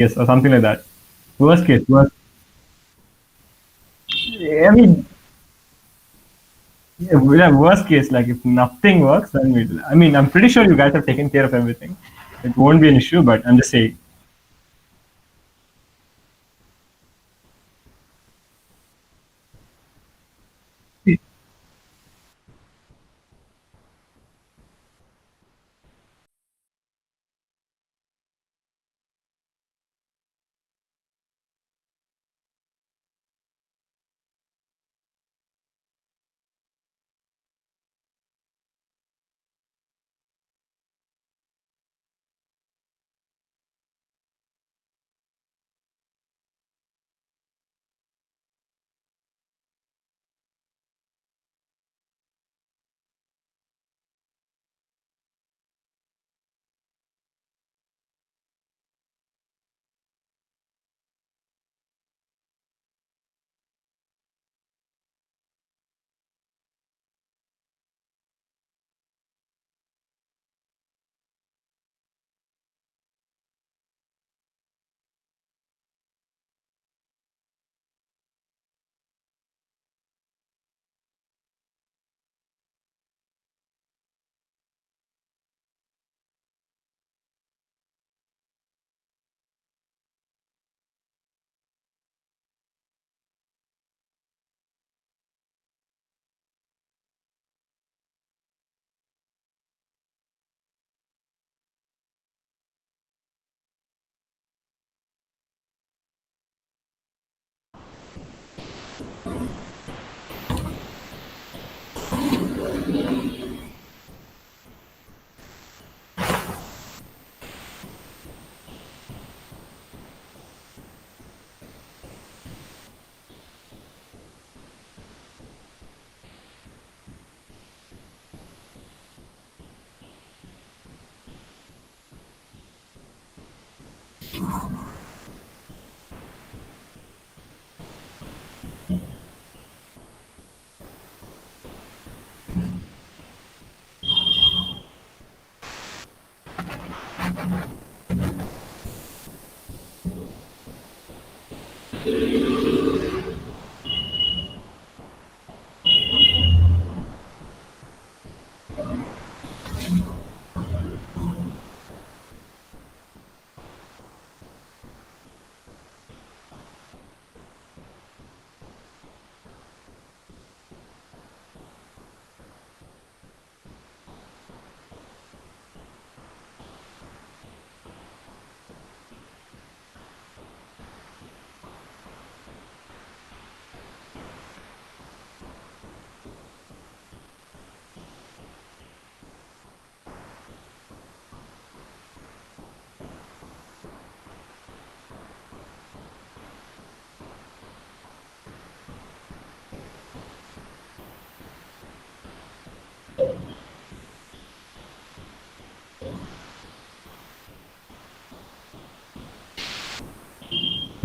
Yes, or something like that. Worst case, worst. I mean, yeah, worst case, like if nothing works, then we. I mean, I'm pretty sure you guys have taken care of everything. It won't be an issue, but I'm just saying.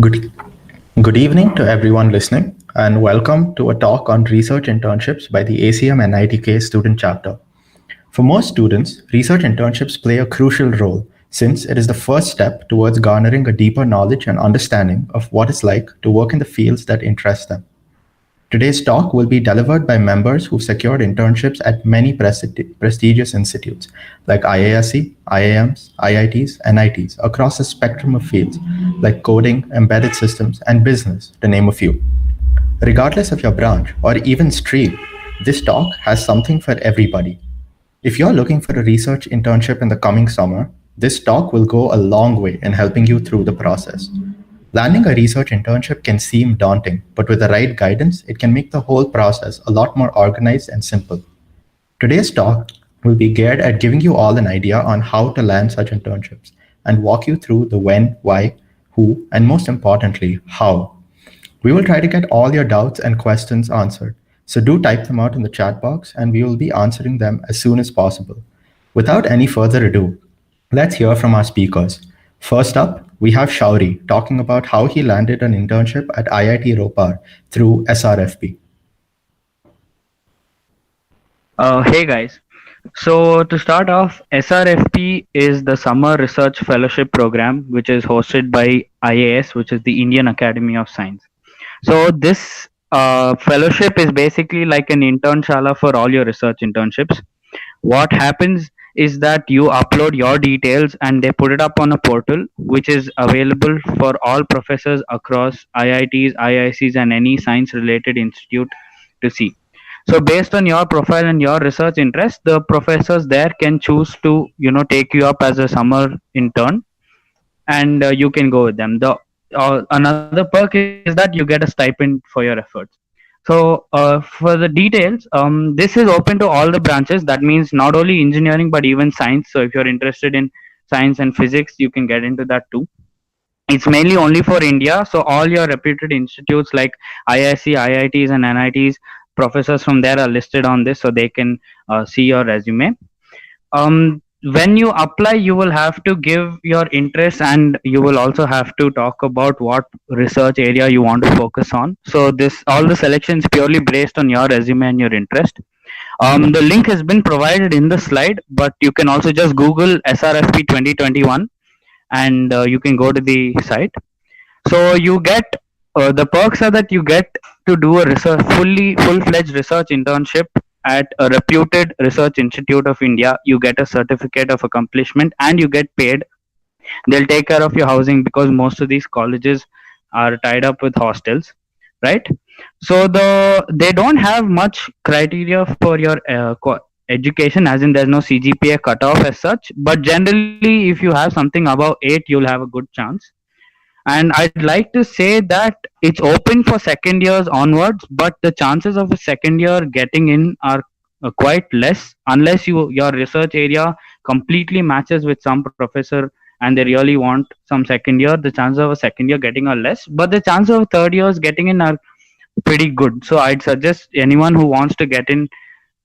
Good, good evening to everyone listening, and welcome to a talk on research internships by the ACM and ITK student chapter. For most students, research internships play a crucial role since it is the first step towards garnering a deeper knowledge and understanding of what it's like to work in the fields that interest them. Today's talk will be delivered by members who've secured internships at many prestigious institutes like IASC, IIMs, IITs, and ITs across a spectrum of fields like coding, embedded systems, and business, to name a few. Regardless of your branch or even stream, this talk has something for everybody. If you're looking for a research internship in the coming summer, this talk will go a long way in helping you through the process. Landing a research internship can seem daunting, but with the right guidance, it can make the whole process a lot more organized and simple. Today's talk will be geared at giving you all an idea on how to land such internships and walk you through the when, why, who, and most importantly, how. We will try to get all your doubts and questions answered, so do type them out in the chat box and we will be answering them as soon as possible. Without any further ado, let's hear from our speakers. First up, we have Shauri talking about how he landed an internship at IIT Ropar through SRFP. Hey guys, So to start off, SRFP is the Summer Research Fellowship Program, which is hosted by IAS, which is the Indian Academy of Science. So this fellowship is basically like an internshala for all your research internships. What happens is that you upload your details and they put it up on a portal which is available for all professors across IITs, IICs, and any science related institute to see. So based on your profile and your research interest, the professors there can choose to take you up as a summer intern, and you can go with them. The another perk is that you get a stipend for your efforts. So for the details, this is open to all the branches. That means not only engineering but even science. So if you're interested in science and physics, you can get into that too. It's mainly only for India. So all your reputed institutes like IIC, IITs, and NITs, professors from there are listed on this, so they can see your resume. When you apply, you will have to give your interest, and you will also have to talk about what research area you want to focus on. So this all the selections purely based on your resume and your interest. The link has been provided in the slide, but you can also just Google SRFP 2021, and you can go to the site. So you get the perks are that you get to do a research full-fledged research internship at a reputed research institute of India. You get a certificate of accomplishment and you get paid. They'll take care of your housing because most of these colleges are tied up with hostels, right? So they don't have much criteria for your education, as in there's no CGPA cutoff as such. But generally, if you have something above 8, you'll have a good chance. And I'd like to say that it's open for second years onwards, but the chances of a second year getting in are quite less unless your research area completely matches with some professor and they really want some second year. The chances of a second year getting are less, but the chances of third years getting in are pretty good. So I'd suggest anyone who wants to get in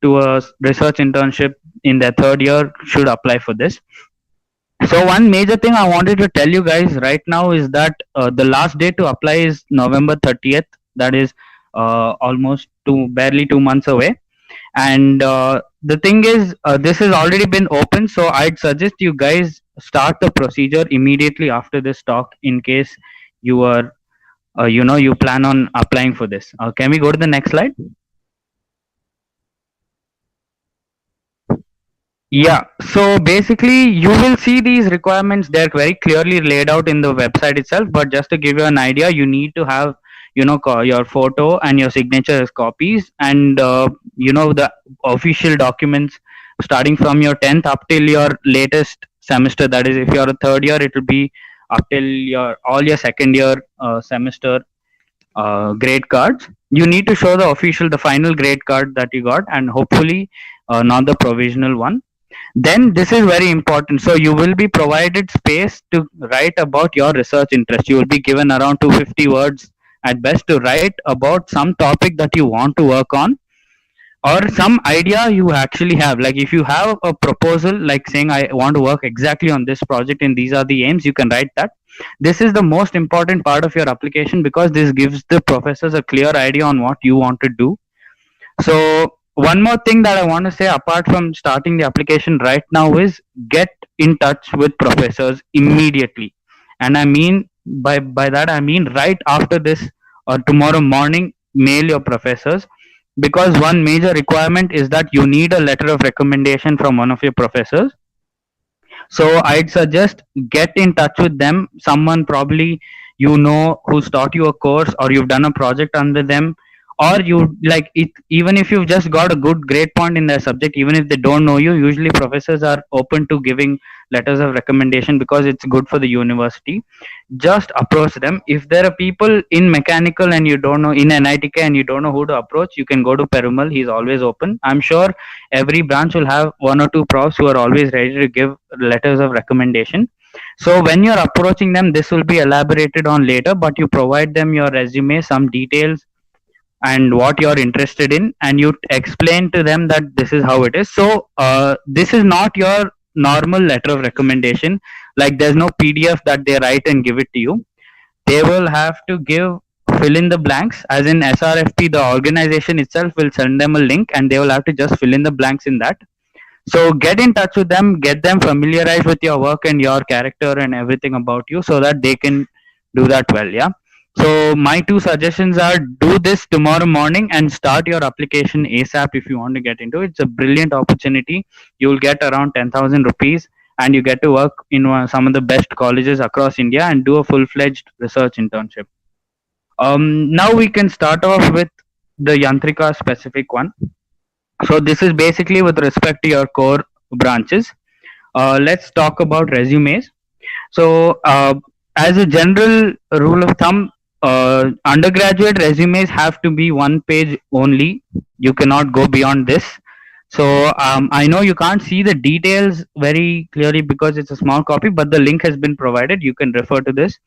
to a research internship in their third year should apply for this. So one major thing I wanted to tell you guys right now is that the last day to apply is November 30th. That is almost barely 2 months away. And the thing is, this has already been open. So I'd suggest you guys start the procedure immediately after this talk in case you are, you plan on applying for this. Can we go to the next slide? Yeah, so basically, you will see these requirements. They're very clearly laid out in the website itself. But just to give you an idea, you need to have, your photo and your signature as copies, and the official documents starting from your 10th up till your latest semester. That is, if you're a third year, it will be up till your all your second year semester grade cards. You need to show the final grade card that you got, and hopefully not the provisional one. Then this is very important. So you will be provided space to write about your research interest. You will be given around 250 words at best to write about some topic that you want to work on, or some idea you actually have. Like if you have a proposal like saying I want to work exactly on this project and these are the aims, you can write that. This is the most important part of your application because this gives the professors a clear idea on what you want to do. So one more thing that I want to say apart from starting the application right now is get in touch with professors immediately. And I mean by that I mean right after this or tomorrow morning, mail your professors, because one major requirement is that you need a letter of recommendation from one of your professors. So I'd suggest get in touch with them. Someone probably who's taught you a course or you've done a project under them, or you like it. Even if you've just got a good grade point in their subject, even if they don't know you, usually professors are open to giving letters of recommendation because it's good for the university. Just approach them. If there are people in mechanical and you don't know, in NITK and you don't know who to approach, you can go to Perumal. He's always open. I'm sure every branch will have one or two profs who are always ready to give letters of recommendation. So when you're approaching them, this will be elaborated on later, but you provide them your resume, some details, and what you're interested in, and you explain to them that this is how it is. So this is not your normal letter of recommendation. Like there's no PDF that they write and give it to you. They will have to fill in the blanks, as in SRFP, the organization itself will send them a link and they will have to just fill in the blanks in that. So get in touch with them, get them familiarized with your work and your character and everything about you, so that they can do that well. Yeah. So my two suggestions are: do this tomorrow morning and start your application ASAP if you want to get into it. It's a brilliant opportunity. You'll get around 10,000 rupees and you get to work in some of the best colleges across India and do a full-fledged research internship. Now we can start off with the Yantrika specific one. So this is basically with respect to your core branches. Let's talk about resumes. So, as a general rule of thumb, undergraduate resumes have to be one page only. You cannot go beyond this. So, I know you can't see the details very clearly because it's a small copy, but the link has been provided. You can refer to this.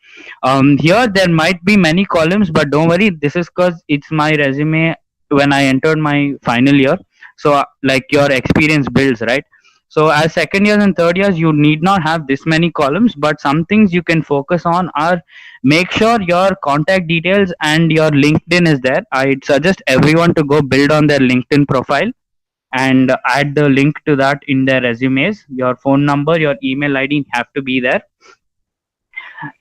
Here, there might be many columns, but don't worry. This is because it's my resume when I entered my final year. So, like your experience builds, right? So as second years and third years, you need not have this many columns, but some things you can focus on are: make sure your contact details and your LinkedIn is there. I'd suggest everyone to go build on their LinkedIn profile and add the link to that in their resumes. Your phone number, your email ID have to be there.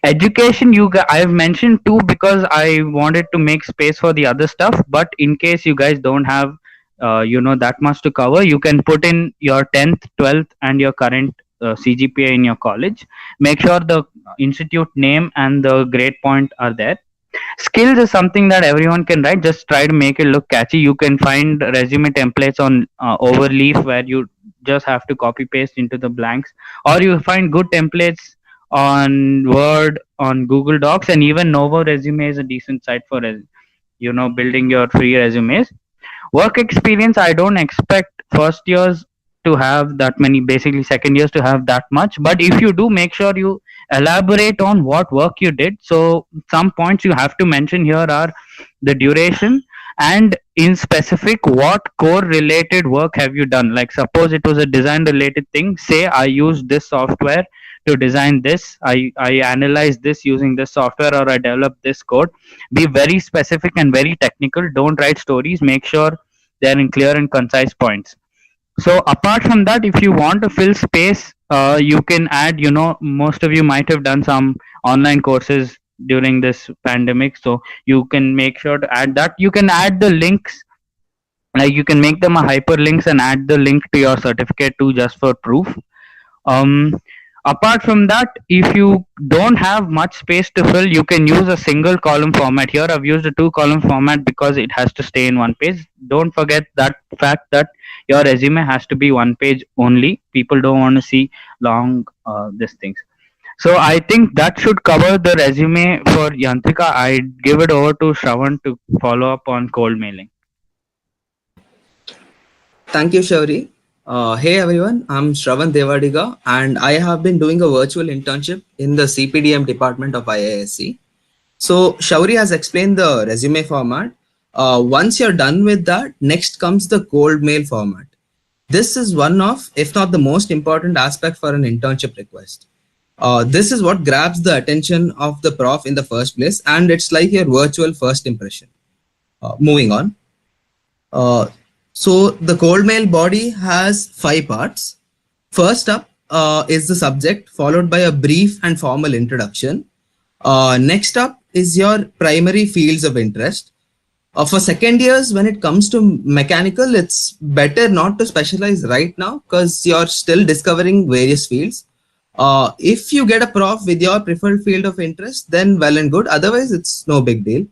Education, I've mentioned two because I wanted to make space for the other stuff, but in case you guys don't have that much to cover, you can put in your 10th, 12th and your current CGPA in your college. Make sure the institute name and the grade point are there. Skills is something that everyone can write. Just try to make it look catchy. You can find resume templates on Overleaf where you just have to copy paste into the blanks, or you find good templates on Word, on Google Docs, and even Novo Resume is a decent site for building your free resumes. Work experience, I don't expect first years to have that many, basically second years to have that much, but if you do, make sure you elaborate on what work you did. So some points you have to mention here are the duration, and in specific, what core related work have you done. Like suppose it was a design related thing, say I used this software to design this, I analyzed this using this software, or I developed this code. Be very specific and very technical. Don't write stories. Make sure they're in clear and concise points. So apart from that, if you want to fill space, you can add, most of you might have done some online courses during this pandemic, so you can make sure to add that. You can add the links, like you can make them a hyperlinks and add the link to your certificate too, just for proof. Apart from that, if you don't have much space to fill, you can use a single column format. Here I've used a 2-column format because it has to stay in one page. Don't forget that fact that your resume has to be one page only. People don't want to see long these things. So I think that should cover the resume for Yantrika. I'd give it over to Shravan to follow up on cold mailing. Thank you, Shauri. Hey everyone, I'm Shravan Devadiga and I have been doing a virtual internship in the CPDM department of IISc. So Shauri has explained the resume format. Once you're done with that, next comes the cold mail format. This is one of, if not the most important aspect for an internship request. This is what grabs the attention of the prof in the first place, and it's like your virtual first impression. Moving on. So the cold mail body has 5 parts. First up is the subject, followed by a brief and formal introduction. Next up is your primary fields of interest. For second years, when it comes to mechanical, it's better not to specialize right now because you're still discovering various fields. If you get a prof with your preferred field of interest, then well and good. Otherwise, it's no big deal.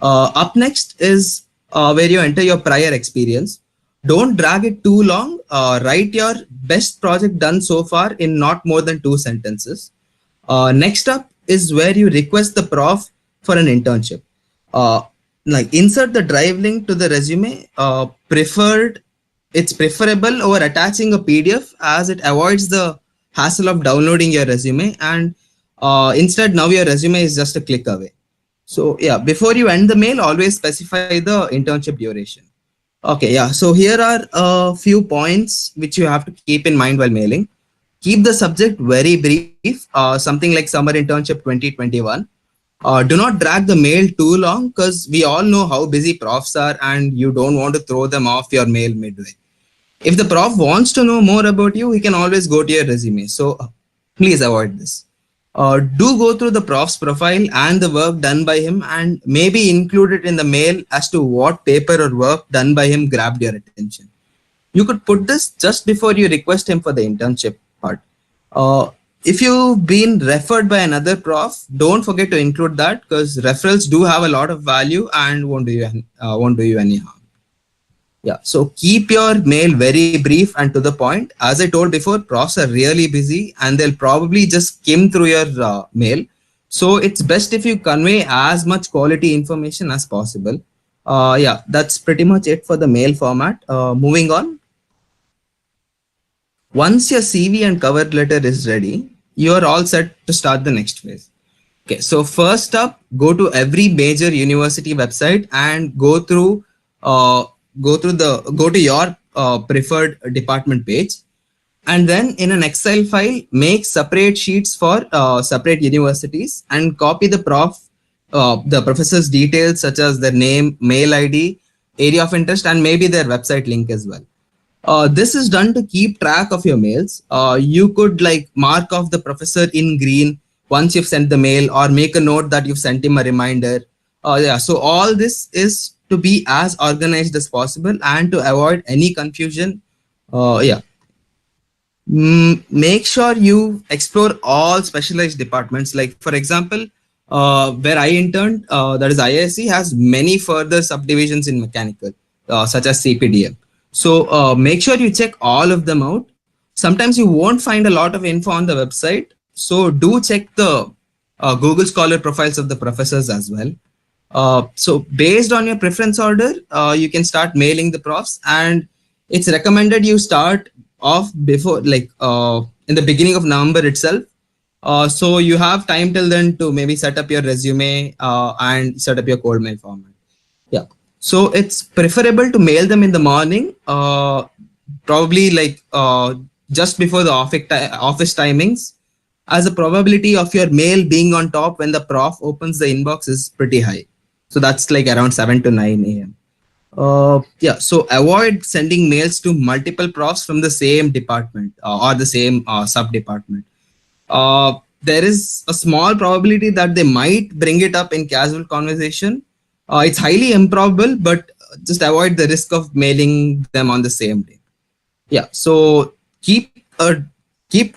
Up next is where you enter your prior experience. Don't drag it too long. Write your best project done so far in not more than 2 sentences. Next up is where you request the prof for an internship. Like insert the drive link to the resume. It's preferable over attaching a PDF as it avoids the hassle of downloading your resume, and instead now your resume is just a click away. So yeah, before you end the mail, always specify the internship duration. Okay, yeah. So here are a few points which you have to keep in mind while mailing. Keep the subject very brief, something like summer internship 2021. Do not drag the mail too long because we all know how busy profs are and you don't want to throw them off your mail midway. If the prof wants to know more about you, he can always go to your resume. So please avoid this. Do go through the prof's profile and the work done by him, and maybe include it in the mail as to what paper or work done by him grabbed your attention. You could put this just before you request him for the internship part. If you've been referred by another prof, don't forget to include that, because referrals do have a lot of value and won't do you any harm. Yeah, so keep your mail very brief and to the point. As I told before, profs are really busy and they'll probably just skim through your mail. So it's best if you convey as much quality information as possible. Yeah, that's pretty much it for the mail format. Moving on. Once your CV and cover letter is ready, you're all set to start the next phase. Okay, so first up, go to every major university website and go to your preferred department page, and then in an Excel file, make separate sheets for separate universities and copy the professor's details such as their name, mail ID, area of interest, and maybe their website link as well. This is done to keep track of your mails. You could like mark off the professor in green once you've sent the mail, or make a note that you've sent him a reminder. Yeah, so all this is to be as organized as possible and to avoid any confusion. Yeah. Make sure you explore all specialized departments. Like for example, where I interned, that is IISc, has many further subdivisions in mechanical, such as CPDM. So make sure you check all of them out. Sometimes you won't find a lot of info on the website, so do check the Google Scholar profiles of the professors as well. So based on your preference order, you can start mailing the profs, and it's recommended you start off before, like in the beginning of November itself. So you have time till then to maybe set up your resume and set up your cold mail format. Yeah. So it's preferable to mail them in the morning, probably like just before the office timings, as the probability of your mail being on top when the prof opens the inbox is pretty high. So that's like around 7 to 9 a.m. Yeah, so avoid sending mails to multiple profs from the same department or the same sub-department. There is a small probability that they might bring it up in casual conversation. It's highly improbable, but just avoid the risk of mailing them on the same day. Yeah, so keep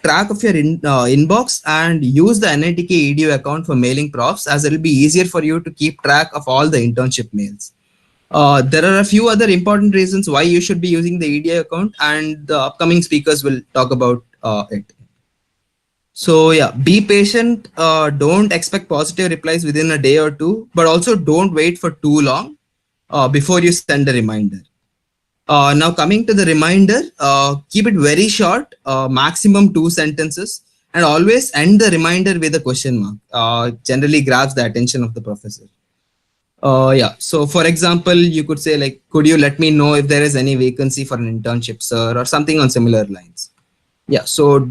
track of your inbox and use the NITK EDU account for mailing profs, as it will be easier for you to keep track of all the internship mails. There are a few other important reasons why you should be using the EDU account, and the upcoming speakers will talk about it. So yeah, be patient. Don't expect positive replies within a day or two, but also don't wait for too long before you send a reminder. Now coming to the reminder, keep it very short, maximum 2 sentences, and always end the reminder with a question mark. Generally grabs the attention of the professor. Yeah, so for example, you could say like, could you let me know if there is any vacancy for an internship, sir, or something on similar lines. Yeah, so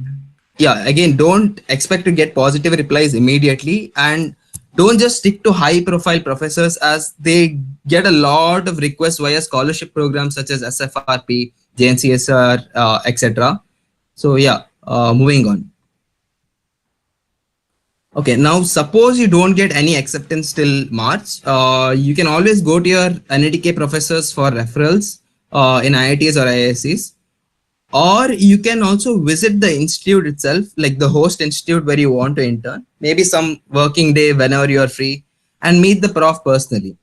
yeah, again, don't expect to get positive replies immediately, and don't just stick to high profile professors, as they get a lot of requests via scholarship programs such as SFRP, JNCSR, etc. So yeah, moving on. Okay, now suppose you don't get any acceptance till March. You can always go to your NITK professors for referrals in IITs or IIScs. Or you can also visit the institute itself, like the host institute where you want to intern, maybe some working day whenever you are free, and meet the prof personally.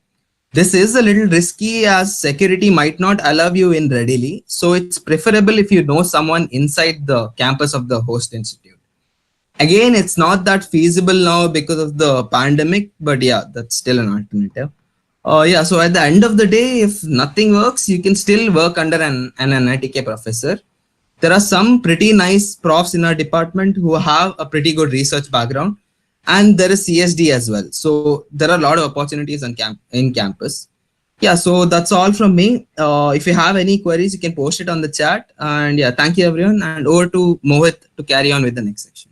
This is a little risky, as security might not allow you in readily. So it's preferable if you know someone inside the campus of the host institute. Again, it's not that feasible now because of the pandemic, but yeah, that's still an alternative. Yeah, so at the end of the day, if nothing works, you can still work under an NITK professor. There are some pretty nice profs in our department who have a pretty good research background, and there is CSD as well. So there are a lot of opportunities on in campus. Yeah, so that's all from me. If you have any queries, you can post it on the chat. And yeah, thank you everyone. And over to Mohit to carry on with the next section.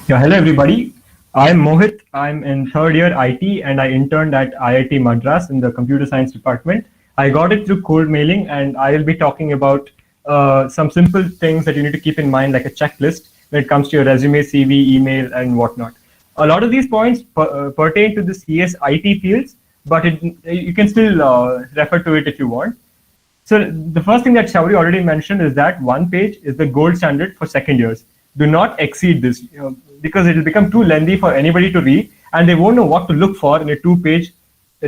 Yeah, hello everybody. I'm Mohit. I'm in third year IT and I interned at IIT Madras in the computer science department. I got it through cold mailing, and I will be talking about some simple things that you need to keep in mind, like a checklist when it comes to your resume, CV, email, and whatnot. A lot of these points pertain to the CS IT fields, but you can still refer to it if you want. So the first thing that Shauri already mentioned is that one page is the gold standard for second years. Do not exceed this, because it will become too lengthy for anybody to read, and they won't know what to look for in a two-page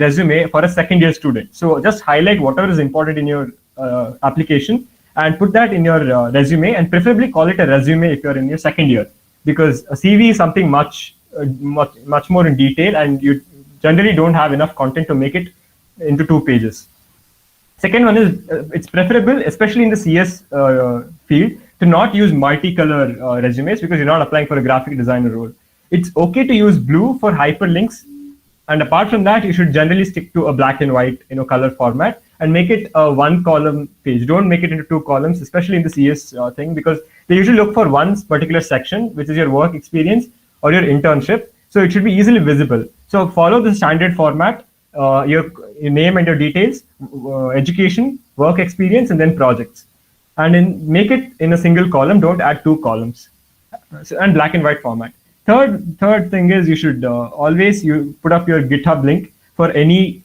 resume for a second year student. So just highlight whatever is important in your application and put that in your resume, and preferably call it a resume if you're in your second year, because a CV is something much more in detail, and you generally don't have enough content to make it into 2 pages. Second one is it's preferable, especially in the CS field, to not use multicolor resumes, because you're not applying for a graphic designer role. It's okay to use blue for hyperlinks, and apart from that, you should generally stick to a black and white, color format, and make it a 1-column page. Don't make it into 2 columns, especially in the CS thing, because they usually look for one particular section, which is your work experience or your internship. So it should be easily visible. So follow the standard format, your name and your details, education, work experience, and then projects. And then make it in a single column. Don't add 2 columns. And black and white format. Third thing is you should always put up your GitHub link for any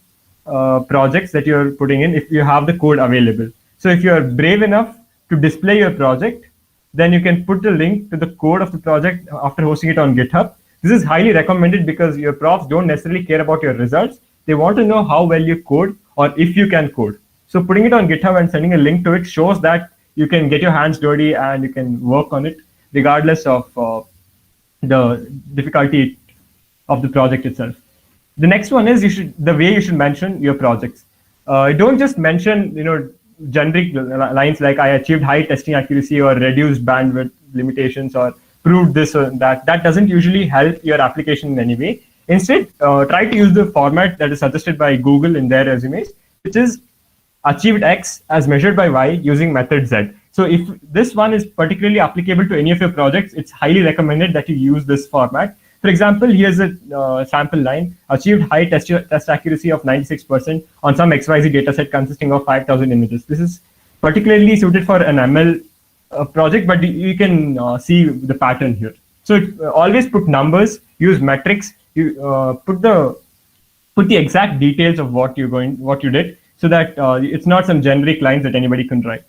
projects that you're putting in if you have the code available. So if you're brave enough to display your project, then you can put the link to the code of the project after hosting it on GitHub. This is highly recommended because your profs don't necessarily care about your results. They want to know how well you code or if you can code. So putting it on GitHub and sending a link to it shows that you can get your hands dirty and you can work on it regardless of the difficulty of the project itself. The next one is the way you should mention your projects. Don't just mention generic lines like I achieved high testing accuracy or reduced bandwidth limitations or proved this or that. That doesn't usually help your application in any way. Instead, try to use the format that is suggested by Google in their resumes, which is achieved X as measured by Y using method Z. So if this one is particularly applicable to any of your projects, it's highly recommended that you use this format. For example, here's a sample line: achieved high test accuracy of 96% on some XYZ dataset consisting of 5,000 images. This is particularly suited for an ML project, but you can see the pattern here. So always put numbers, use metrics, you put the exact details of what you did, so that it's not some generic lines that anybody can write.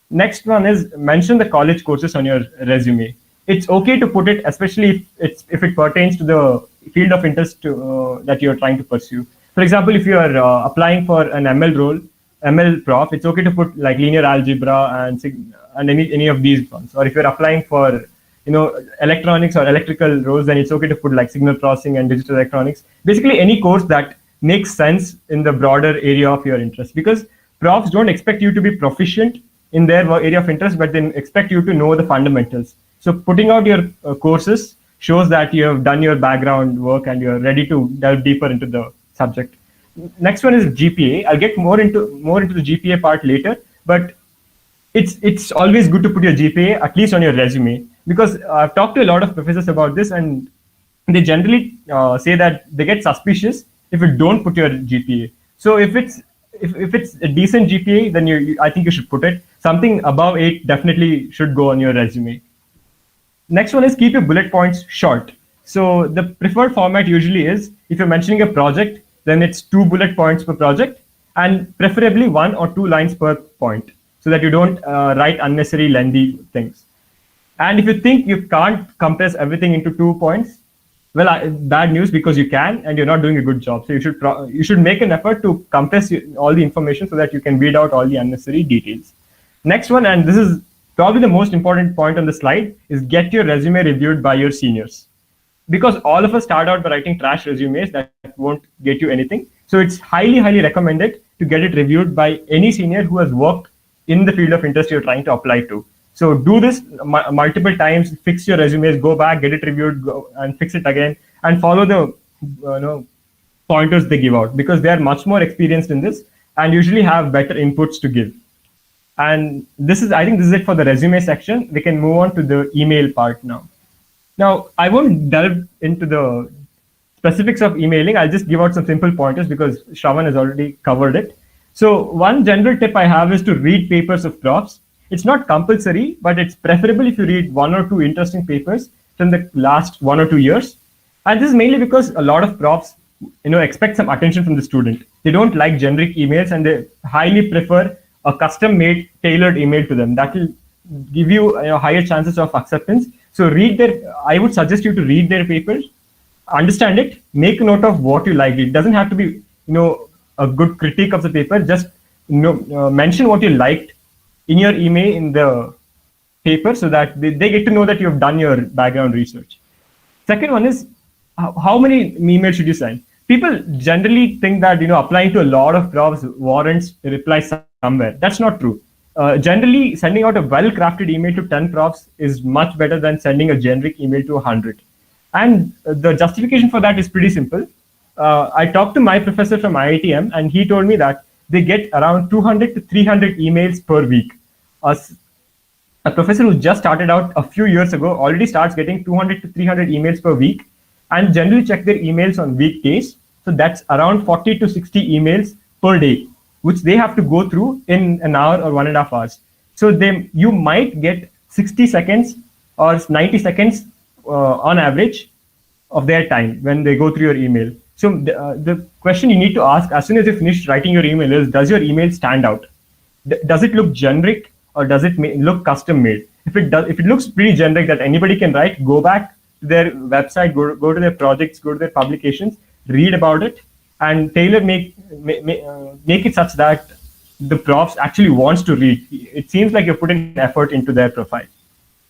Next one is mention the college courses on your resume. It's okay to put it, especially if it pertains to the field of interest that you're trying to pursue. For example, if you are applying for an ML role, ML prof, it's okay to put like linear algebra and any of these ones. Or if you're applying for electronics or electrical roles, then it's okay to put like signal processing and digital electronics. Basically, any course that makes sense in the broader area of your interest, because profs don't expect you to be proficient in their area of interest, but they expect you to know the fundamentals. So putting out your courses shows that you have done your background work and you're ready to delve deeper into the subject. Next one is GPA. I'll get more into the GPA part later, but it's always good to put your GPA at least on your resume, because I've talked to a lot of professors about this, and they generally say that they get suspicious if you don't put your GPA. So if it's a decent GPA, then I think you should put it. Something above 8 definitely should go on your resume. Next one is keep your bullet points short. So the preferred format usually is, if you're mentioning a project, then it's 2 bullet points per project, and preferably 1 or 2 lines per point, so that you don't write unnecessary lengthy things. And if you think you can't compress everything into 2 points, well, bad news, because you can, and you're not doing a good job. So you should make an effort to compress all the information so that you can weed out all the unnecessary details. Next one, and this is probably the most important point on the slide, is get your resume reviewed by your seniors. Because all of us start out by writing trash resumes that won't get you anything. So it's highly, highly recommended to get it reviewed by any senior who has worked in the field of interest you're trying to apply to. So do this multiple times, fix your resumes, go back, get it reviewed, and fix it again, and follow the pointers they give out, because they are much more experienced in this and usually have better inputs to give. And I think this is it for the resume section. We can move on to the email part now. Now, I won't delve into the specifics of emailing. I'll just give out some simple pointers because Shravan has already covered it. So one general tip I have is to read papers of profs. It's not compulsory, but it's preferable if you read one or two interesting papers from the last 1 or 2 years. And this is mainly because a lot of profs, expect some attention from the student. They don't like generic emails, and they highly prefer a custom-made, tailored email to them. That will give you, higher chances of acceptance. So I would suggest you to read their papers, understand it, make a note of what you like. It doesn't have to be, a good critique of the paper. Just mention what you liked in your email in the paper, so that they get to know that you've done your background research. Second one is, how many emails should you send? People generally think that applying to a lot of profs warrants a reply somewhere. That's not true. Generally, sending out a well-crafted email to 10 profs is much better than sending a generic email to 100. And the justification for that is pretty simple. I talked to my professor from IITM, and he told me that they get around 200 to 300 emails per week. A professor who just started out a few years ago already starts getting 200 to 300 emails per week, and generally check their emails on weekdays. So that's around 40 to 60 emails per day, which they have to go through in an hour or 1.5 hours. So you might get 60 seconds or 90 seconds on average of their time when they go through your email. So the question you need to ask as soon as you finish writing your email is, does your email stand out? Does it look generic, or does it look custom made? If it looks pretty generic that anybody can write, go back to their website, go to their projects, go to their publications, read about it, and make it such that the profs actually wants to read. It seems like you're putting effort into their profile.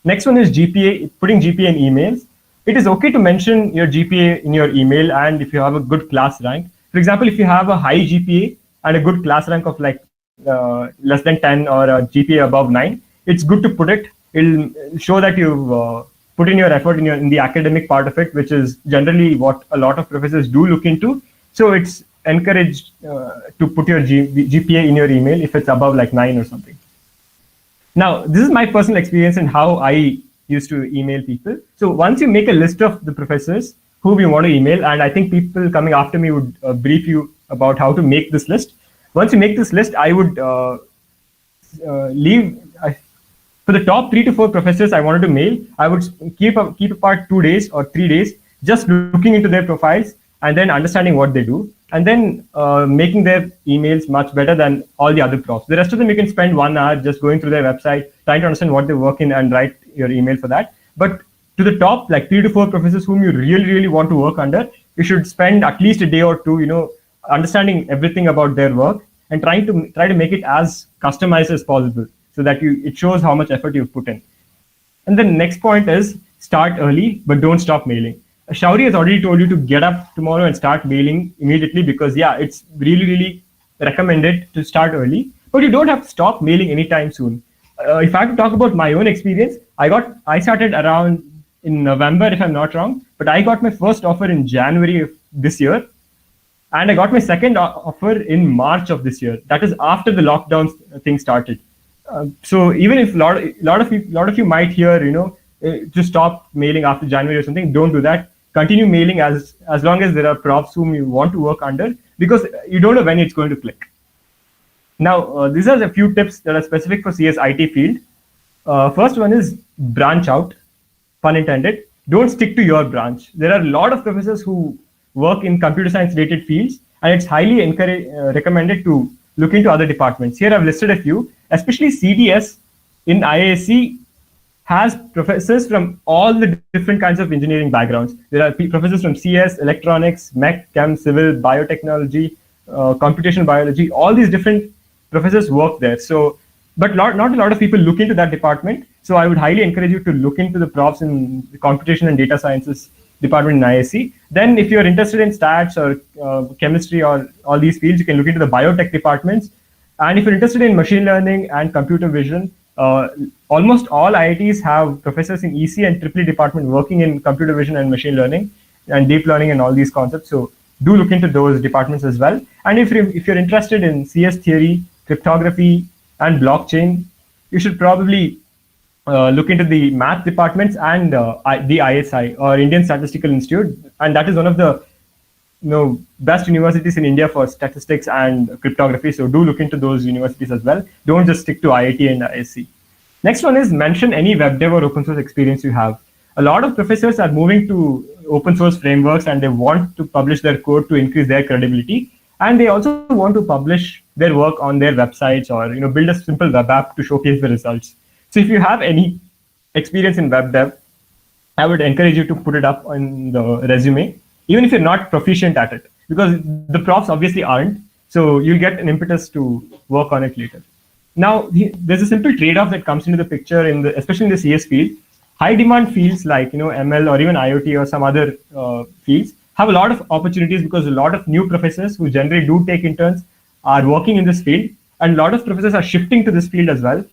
Next one is GPA, putting GPA in emails. It is okay to mention your GPA in your email, and if you have a good class rank. For example, if you have a high GPA and a good class rank of like less than 10 or a GPA above 9, it's good to put it. It'll show that you've put in your effort in the academic part of it, which is generally what a lot of professors do look into. So it's encouraged to put your GPA in your email if it's above like 9 or something. Now, this is my personal experience and how I used to email people. So once you make a list of the professors whom you want to email, and I think people coming after me would brief you about how to make this list. Once you make this list, I would for the top 3 to 4 professors I wanted to mail, I would keep apart 2 days or 3 days, just looking into their profiles and then understanding what they do, and then making their emails much better than all the other profs. The rest of them, you can spend 1 hour just going through their website, trying to understand what they work in and write your email for that. But to the top, like 3 to 4 professors whom you really, really want to work under, you should spend at least a day or two, understanding everything about their work and try to make it as customized as possible, so that it shows how much effort you've put in. And the next point is, start early, but don't stop mailing. Shauri has already told you to get up tomorrow and start mailing immediately, because it's really, really recommended to start early, but you don't have to stop mailing anytime soon. If I have to talk about my own experience, I started around in November, if I'm not wrong, but I got my first offer in January of this year, and I got my second offer in March of this year. That is after the lockdown thing started. So even if a lot of you might hear, to stop mailing after January or something, don't do that. Continue mailing as long as there are profs whom you want to work under, because you don't know when it's going to click. Now, these are a few tips that are specific for CS IT field. First one is branch out, pun intended. Don't stick to your branch. There are a lot of professors who work in computer science related fields, and it's highly recommended to look into other departments. Here I've listed a few, especially CDS in IISc has professors from all the different kinds of engineering backgrounds. There are professors from CS, electronics, mech, chem, civil, biotechnology, computational biology. All these different professors work there. So, but not a lot of people look into that department. So I would highly encourage you to look into the profs in the computation and data sciences department in IISc. Then if you're interested in stats or chemistry or all these fields, you can look into the biotech departments. And if you're interested in machine learning and computer vision, almost all IITs have professors in EC and EEE department working in computer vision and machine learning and deep learning and all these concepts. So do look into those departments as well. And if you're interested in CS theory, cryptography, and blockchain, you should probably look into the math departments and the ISI, or Indian Statistical Institute. And that is one of the best universities in India for statistics and cryptography. So do look into those universities as well. Don't just stick to IIT and ISC. Next one is mention any web dev or open source experience you have. A lot of professors are moving to open source frameworks and they want to publish their code to increase their credibility. And they also want to publish their work on their websites or build a simple web app to showcase the results. So if you have any experience in web dev, I would encourage you to put it up on the resume, even if you're not proficient at it, because the profs obviously aren't. So you'll get an impetus to work on it later. Now, there's a simple trade-off that comes into the picture, especially in the CS field. High demand fields like ML or even IoT or some other fields have a lot of opportunities because a lot of new professors who generally do take interns are working in this field, and a lot of professors are shifting to this field as well.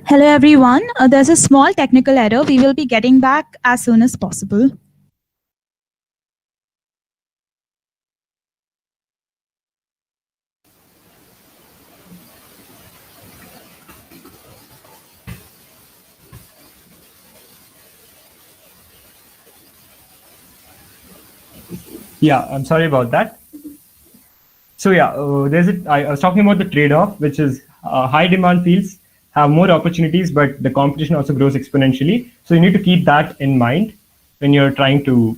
Hello everyone, there's a small technical error. We will be getting back as soon as possible. Yeah, I'm sorry about that. So yeah, I was talking about the trade-off, which is high demand fields have more opportunities, but the competition also grows exponentially. So you need to keep that in mind when you're trying to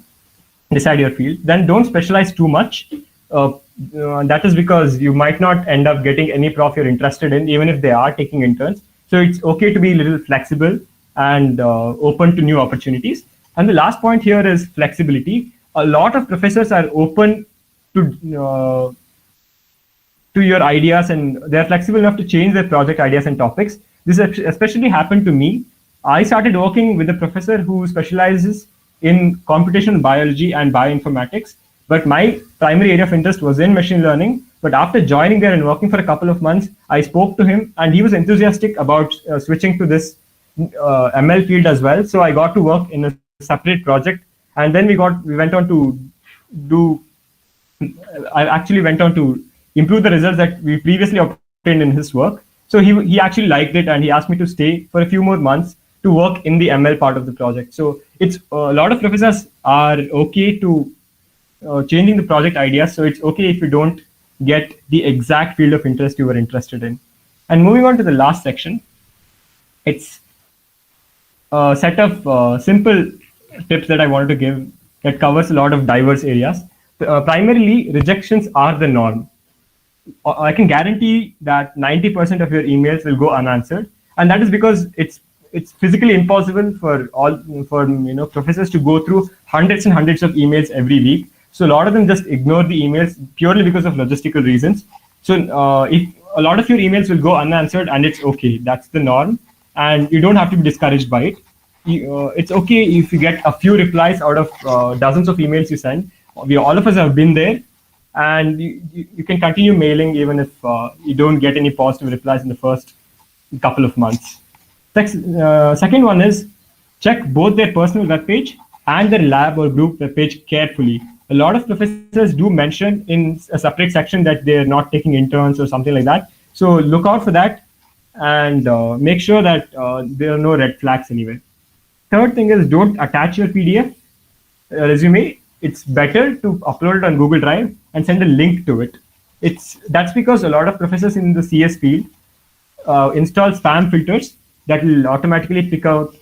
decide your field. Then don't specialize too much. That is because you might not end up getting any prof you're interested in, even if they are taking interns. So it's okay to be a little flexible and open to new opportunities. And the last point here is flexibility. A lot of professors are open to your ideas, and they're flexible enough to change their project ideas and topics. This especially happened to me. I started working with a professor who specializes in computational biology and bioinformatics, but my primary area of interest was in machine learning. But after joining there and working for a couple of months, I spoke to him and he was enthusiastic about switching to this ML field as well. So I got to work in a separate project, and then we went on to do. I actually went on to improve the results that we previously obtained in his work. So he actually liked it, and he asked me to stay for a few more months to work in the ML part of the project. So it's a lot of professors are okay to changing the project ideas. So it's okay if you don't get the exact field of interest you were interested in. And moving on to the last section, it's a set of simple tips that I wanted to give that covers a lot of diverse areas. Primarily, rejections are the norm. I can guarantee that 90% of your emails will go unanswered, and that is because it's physically impossible for professors to go through hundreds and hundreds of emails every week. So a lot of them just ignore the emails purely because of logistical reasons. So if a lot of your emails will go unanswered, and it's okay, that's the norm, and you don't have to be discouraged by it. It's okay if you get a few replies out of dozens of emails you send. All of us have been there, and you can continue mailing even if you don't get any positive replies in the first couple of months. Second one is check both their personal webpage and their lab or group webpage carefully. A lot of professors do mention in a separate section that they're not taking interns or something like that. So look out for that and make sure that there are no red flags anywhere. Third thing is don't attach your PDF resume. It's better to upload it on Google Drive and send a link to it. That's because a lot of professors in the CS field install spam filters that will automatically pick out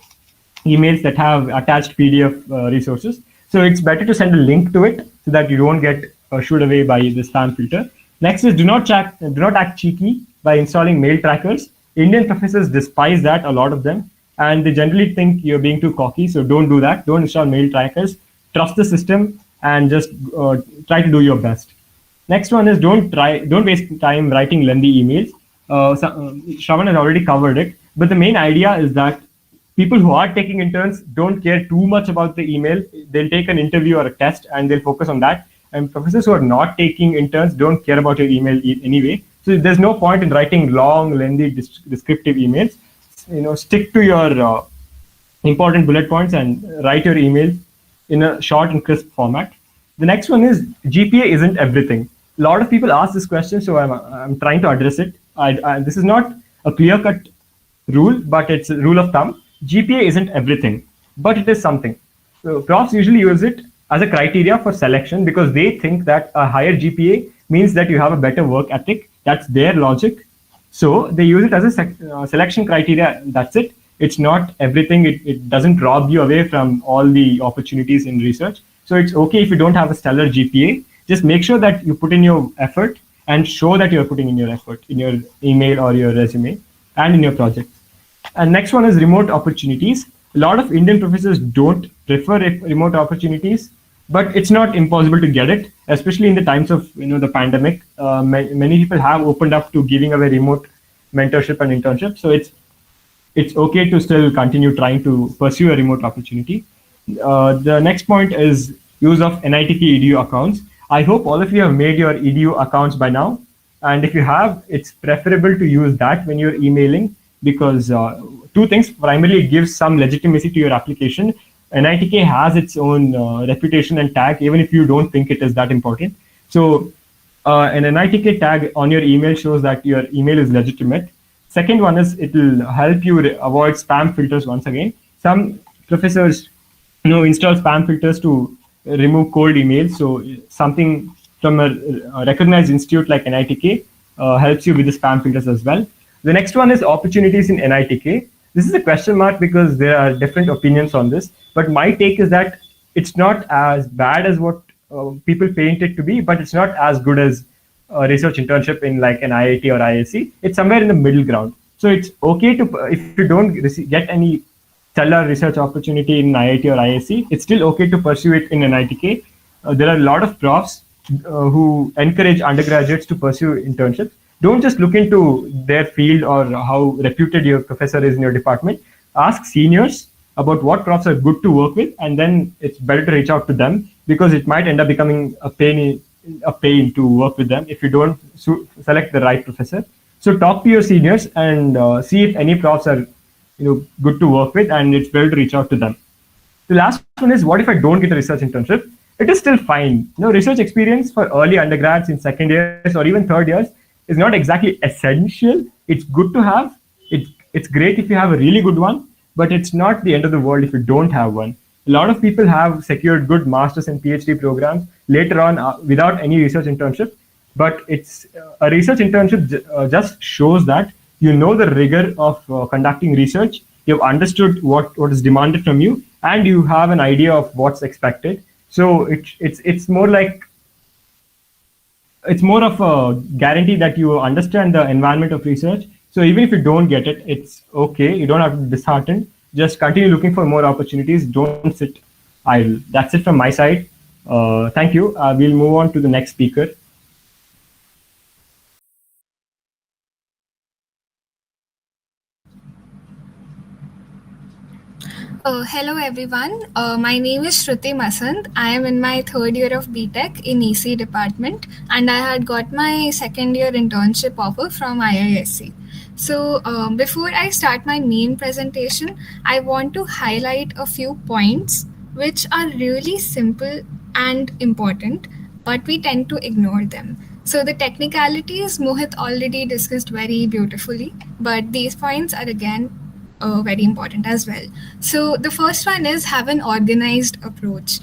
emails that have attached PDF resources. So it's better to send a link to it so that you don't get shooed away by the spam filter. Next is do not act cheeky by installing mail trackers. Indian professors despise that, a lot of them, and they generally think you're being too cocky. So don't do that. Don't install mail trackers. Trust the system and just try to do your best. Next one is don't waste time writing lengthy emails. Shravan has already covered it, but the main idea is that people who are taking interns don't care too much about the email. They'll take an interview or a test and they'll focus on that. And professors who are not taking interns don't care about your email anyway. So there's no point in writing long, lengthy, descriptive emails. Stick to your important bullet points and write your email in a short and crisp format. The next one is GPA isn't everything. A lot of people ask this question, so I'm trying to address it. This is not a clear-cut rule, but it's a rule of thumb. GPA isn't everything, but it is something. So profs usually use it as a criteria for selection because they think that a higher GPA means that you have a better work ethic. That's their logic. So they use it as a selection criteria. That's it. It's not everything. It doesn't rob you away from all the opportunities in research. So it's okay if you don't have a stellar GPA. Just make sure that you put in your effort and show that you're putting in your effort in your email or your resume and in your project. And next one is remote opportunities. A lot of Indian professors don't prefer remote opportunities, but it's not impossible to get it, especially in the times of the pandemic. Many people have opened up to giving away remote mentorship and internship. So it's okay to still continue trying to pursue a remote opportunity. The next point is use of NITK EDU accounts. I hope all of you have made your EDU accounts by now. And if you have, it's preferable to use that when you're emailing because two things. Primarily, it gives some legitimacy to your application. NITK has its own reputation and tag, even if you don't think it is that important. So an NITK tag on your email shows that your email is legitimate. Second one is it will help you avoid spam filters once again. Some professors install spam filters to remove cold emails. So something from a recognized institute like NITK helps you with the spam filters as well. The next one is opportunities in NITK. This is a question mark because there are different opinions on this. But my take is that it's not as bad as what people paint it to be, but it's not as good as a research internship in like an IIT or ISC. It's somewhere in the middle ground. So it's okay to, if you don't get any stellar research opportunity in IIT or ISC, it's still okay to pursue it in NITK. There are a lot of profs who encourage undergraduates to pursue internships. Don't just look into their field or how reputed your professor is in your department. Ask seniors about what profs are good to work with, and then it's better to reach out to them because it might end up becoming a pain to work with them if you don't select the right professor. So talk to your seniors and see if any profs are good to work with, and it's better to reach out to them. The last one is, what if I don't get a research internship? It is still fine. Research experience for early undergrads in second years or even third years is not exactly essential. It's good to have. It's great if you have a really good one, but it's not the end of the world if you don't have one. A lot of people have secured good master's and PhD programs later on without any research internship, but it's a research internship just shows that you know the rigor of conducting research, you've understood what is demanded from you, and you have an idea of what's expected. So it's more like, it's more of a guarantee that you understand the environment of research. So even if you don't get it, it's okay. You don't have to be disheartened. Just continue looking for more opportunities. Don't sit idle. That's it from my side. Thank you. We'll move on to the next speaker. Hello everyone, my name is Shruti Masant. I am in my third year of BTech in EC department, and I had got my second year internship offer from IISc. So before I start my main presentation, I want to highlight a few points which are really simple and important, but we tend to ignore them. So the technicalities Mohit already discussed very beautifully, but these points are again very important as well. So the first one is have an organized approach.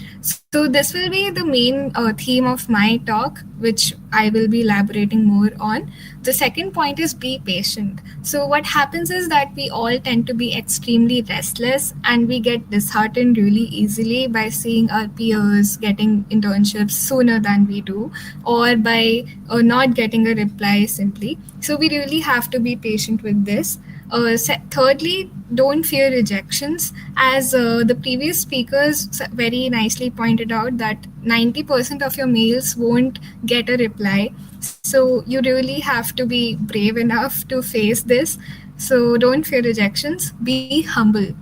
So this will be the main theme of my talk, which I will be elaborating more on. The second point is be patient. So what happens is that we all tend to be extremely restless and we get disheartened really easily by seeing our peers getting internships sooner than we do, or by not getting a reply simply. So we really have to be patient with this. Thirdly, don't fear rejections. As the previous speakers very nicely pointed out, that 90% of your mails won't get a reply. So you really have to be brave enough to face this. So don't fear rejections. Be humble.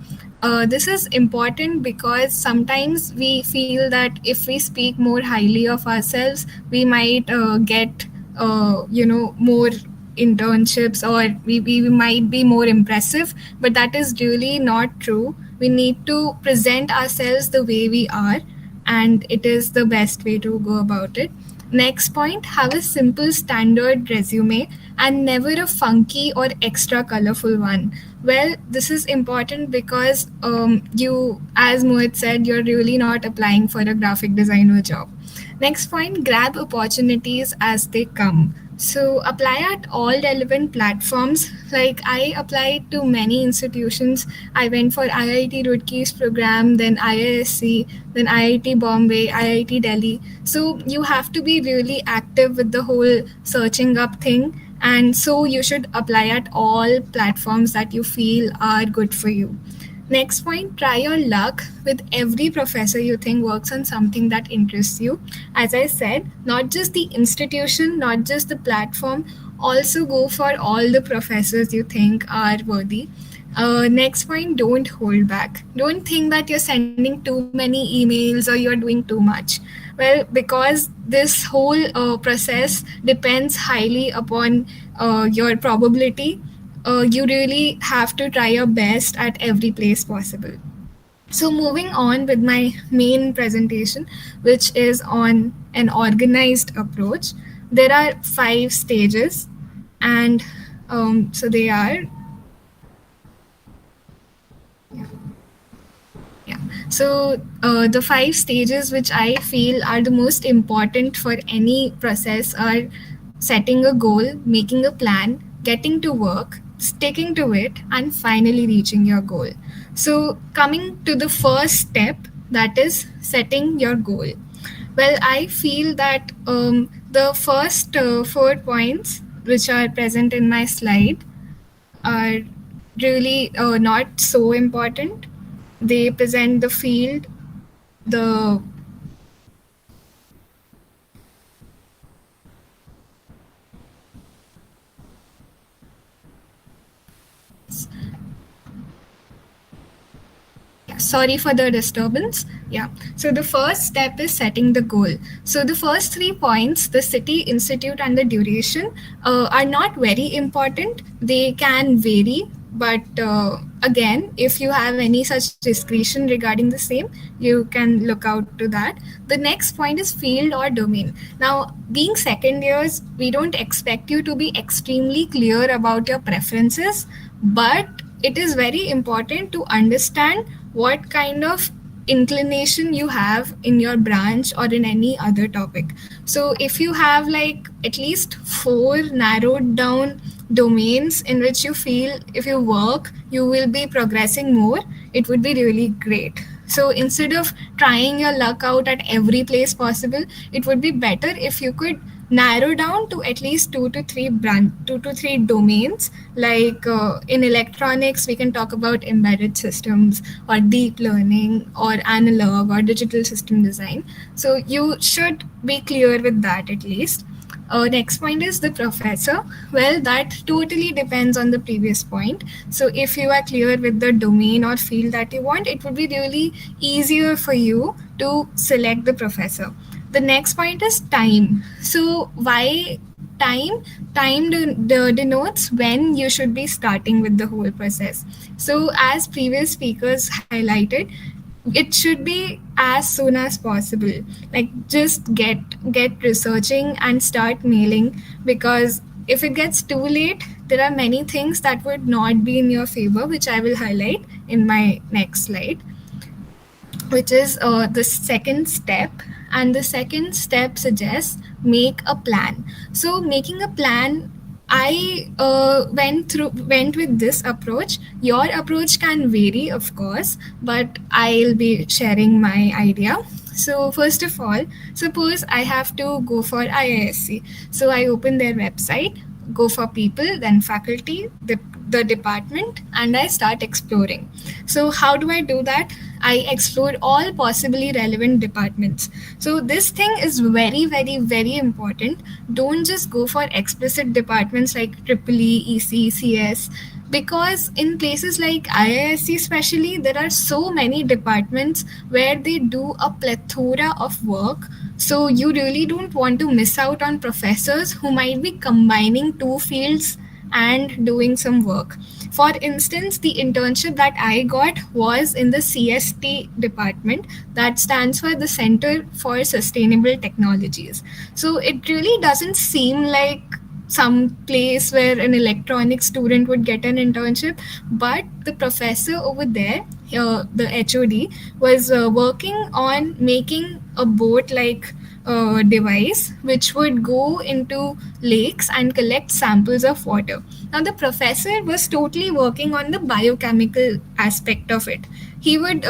This is important because sometimes we feel that if we speak more highly of ourselves, we might get more internships, or we might be more impressive, but that is really not true. We need to present ourselves the way we are, and it is the best way to go about it. Next point, have a simple standard resume and never a funky or extra colorful one. Well, this is important because you, as Mohit said, you're really not applying for a graphic designer job. Next point, grab opportunities as they come. So apply at all relevant platforms. Like I applied to many institutions. I went for IIT Roorkee's program, then IISc, then IIT Bombay, IIT Delhi. So you have to be really active with the whole searching up thing. And so you should apply at all platforms that you feel are good for you. Next point, try your luck with every professor you think works on something that interests you. As I said, not just the institution, not just the platform, also go for all the professors you think are worthy. Next point, don't hold back. Don't think that you're sending too many emails or you're doing too much. Well, because this whole process depends highly upon your probability. You really have to try your best at every place possible. So moving on with my main presentation, which is on an organized approach. There are 5 stages, and so they are. Yeah. So the 5 stages which I feel are the most important for any process are setting a goal, making a plan, getting to work, sticking to it, and finally reaching your goal. So coming to the first step, that is setting your goal. Well, I feel that the first 4 points which are present in my slide are really not so important. They present the field, the sorry for the disturbance. Yeah. So the first step is setting the goal. So the first 3 points, the city, institute, and the duration, are not very important. They can vary, but again, if you have any such discretion regarding the same, you can look out to that. The next point is field or domain. Now, being second years, we don't expect you to be extremely clear about your preferences, but it is very important to understand what kind of inclination you have in your branch or in any other topic. So if you have like at least 4 narrowed down domains in which you feel if you work you will be progressing more, it would be really great. So instead of trying your luck out at every place possible, it would be better if you could narrow down to at least 2 to 3 domains. Like in electronics, we can talk about embedded systems or deep learning or analog or digital system design. So you should be clear with that at least. Next point is the professor. Well, that totally depends on the previous point. So if you are clear with the domain or field that you want, it would be really easier for you to select the professor. The next point is time. So why time? Time denotes when you should be starting with the whole process. So as previous speakers highlighted, it should be as soon as possible. Like just get researching and start mailing, because if it gets too late, there are many things that would not be in your favor, which I will highlight in my next slide, which is the second step. And the second step suggests make a plan. So making a plan, I went with this approach. Your approach can vary, of course, but I'll be sharing my idea. So first of all, suppose I have to go for IISc. So I open their website, go for people, then faculty, the department and I start exploring. So, how do I do that? I explore all possibly relevant departments. So, this thing is very, very, very important. Don't just go for explicit departments like Triple EC, CS, because in places like IISc especially, there are so many departments where they do a plethora of work. So you really don't want to miss out on professors who might be combining two fields and doing some work. For instance, the internship that I got was in the CST department, that stands for the Center for Sustainable Technologies. So it really doesn't seem like some place where an electronics student would get an internship, but the professor over there, the HOD, was working on making a boat like device which would go into lakes and collect samples of water. Now, the professor was totally working on the biochemical aspect of it. He would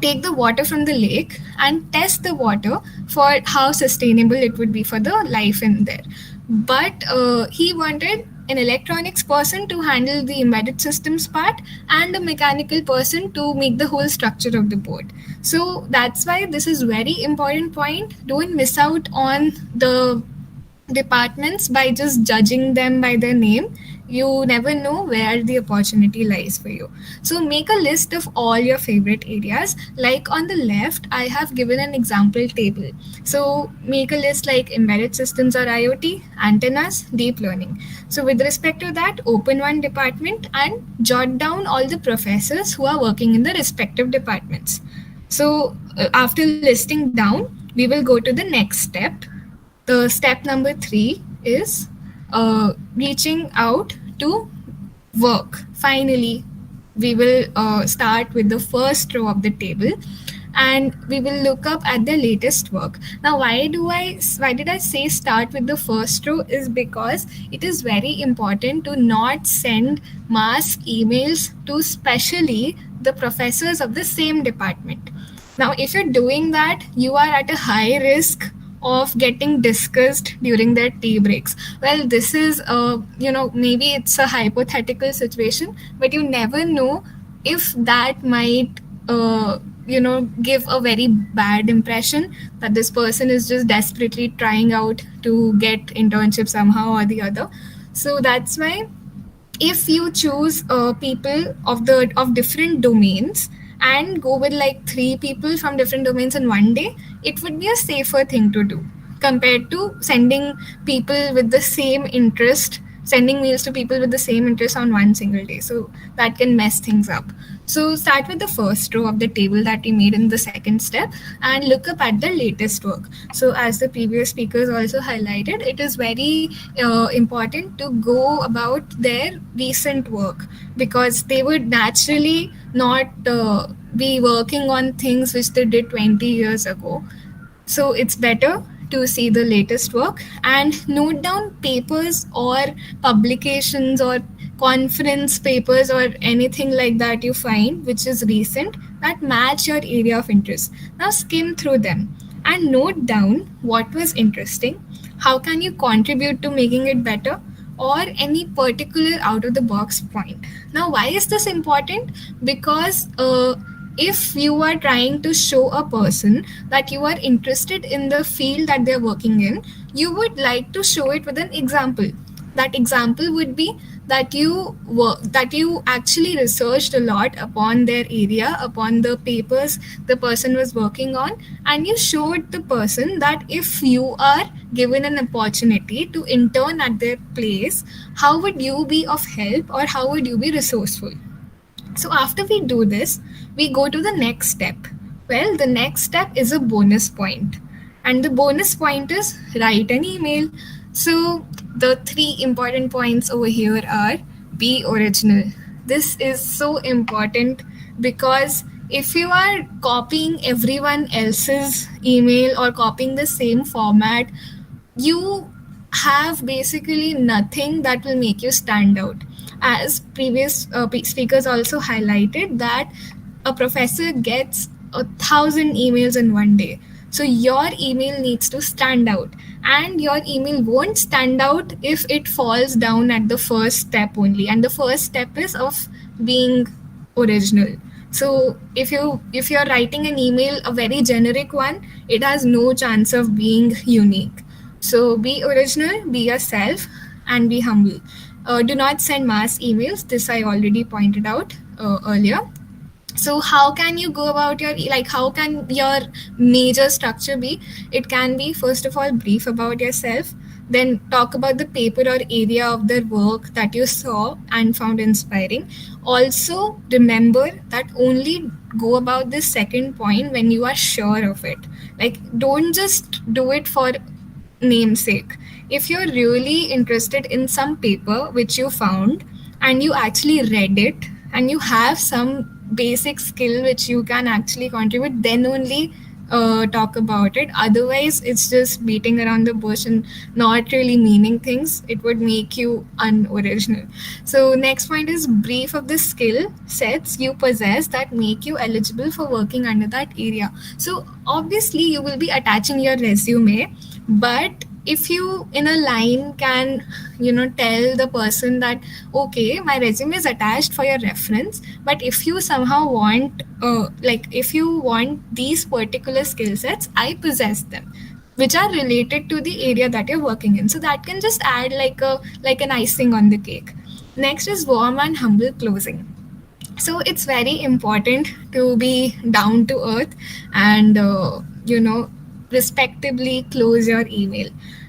take the water from the lake and test the water for how sustainable it would be for the life in there. But he wanted an electronics person to handle the embedded systems part and a mechanical person to make the whole structure of the board. So that's why this is very important point. Don't miss out on the departments by just judging them by their name. You never know where the opportunity lies for you. So make a list of all your favorite areas. Like on the left, I have given an example table. So make a list like embedded systems or IoT, antennas, deep learning. So with respect to that, open one department and jot down all the professors who are working in the respective departments. So after listing down, we will go to the next step. The step number 3 is reaching out to work. Finally, we will start with the first row of the table and we will look up at the latest work. Now, why did I say start with the first row is because it is very important to not send mass emails to especially the professors of the same department. Now, if you're doing that, you are at a high risk of getting discussed during their tea breaks. Well, this is, maybe it's a hypothetical situation, but you never know if that might, give a very bad impression that this person is just desperately trying out to get internship somehow or the other. So that's why if you choose people of different domains and go with like 3 people from different domains in one day, it would be a safer thing to do compared to sending people with the same interest, sending mails to people with the same interest on one single day. So that can mess things up. So start with the first row of the table that we made in the second step and look up at the latest work. So as the previous speakers also highlighted, it is very important to go about their recent work because they would naturally not be working on things which they did 20 years ago. So it's better to see the latest work and note down papers or publications or conference papers or anything like that you find which is recent that match your area of interest. Now skim through them and note down what was interesting, how can you contribute to making it better, or any particular out of the box point. Now why is this important? Because if you are trying to show a person that you are interested in the field that they're working in, you would like to show it with an example. That example would be that you actually researched a lot upon their area, upon the papers the person was working on, and you showed the person that if you are given an opportunity to intern at their place, how would you be of help or how would you be resourceful? So after we do this, we go to the next step. Well, the next step is a bonus point. And the bonus point is write an email. So the 3 important points over here are be original. This is so important because if you are copying everyone else's email or copying the same format, you have basically nothing that will make you stand out. As previous speakers also highlighted that a professor gets 1,000 emails in one day. So your email needs to stand out, and your email won't stand out if it falls down at the first step only, and the first step is of being original. So if you're writing an email, a very generic one, it has no chance of being unique. So be original, be yourself, and be humble. Do not send mass emails. This I already pointed out earlier. So how can you go about your, like, how can your major structure be? It can be, first of all, brief about yourself, then talk about the paper or area of the work that you saw and found inspiring. Also remember that only go about this second point when you are sure of it. Like, don't just do it for namesake. If you're really interested in some paper which you found and you actually read it and you have some basic skill which you can actually contribute, then only talk about it. Otherwise, it's just beating around the bush and not really meaning things. It would make you unoriginal. So, next point is brief of the skill sets you possess that make you eligible for working under that area. So, obviously, you will be attaching your resume, but if you in a line can tell the person that okay, my resume is attached for your reference, but if you somehow want if you want these particular skill sets, I possess them, which are related to the area that you're working in. So that can just add like an icing on the cake. Next is warm and humble closing. So it's very important to be down to earth and respectably close your email.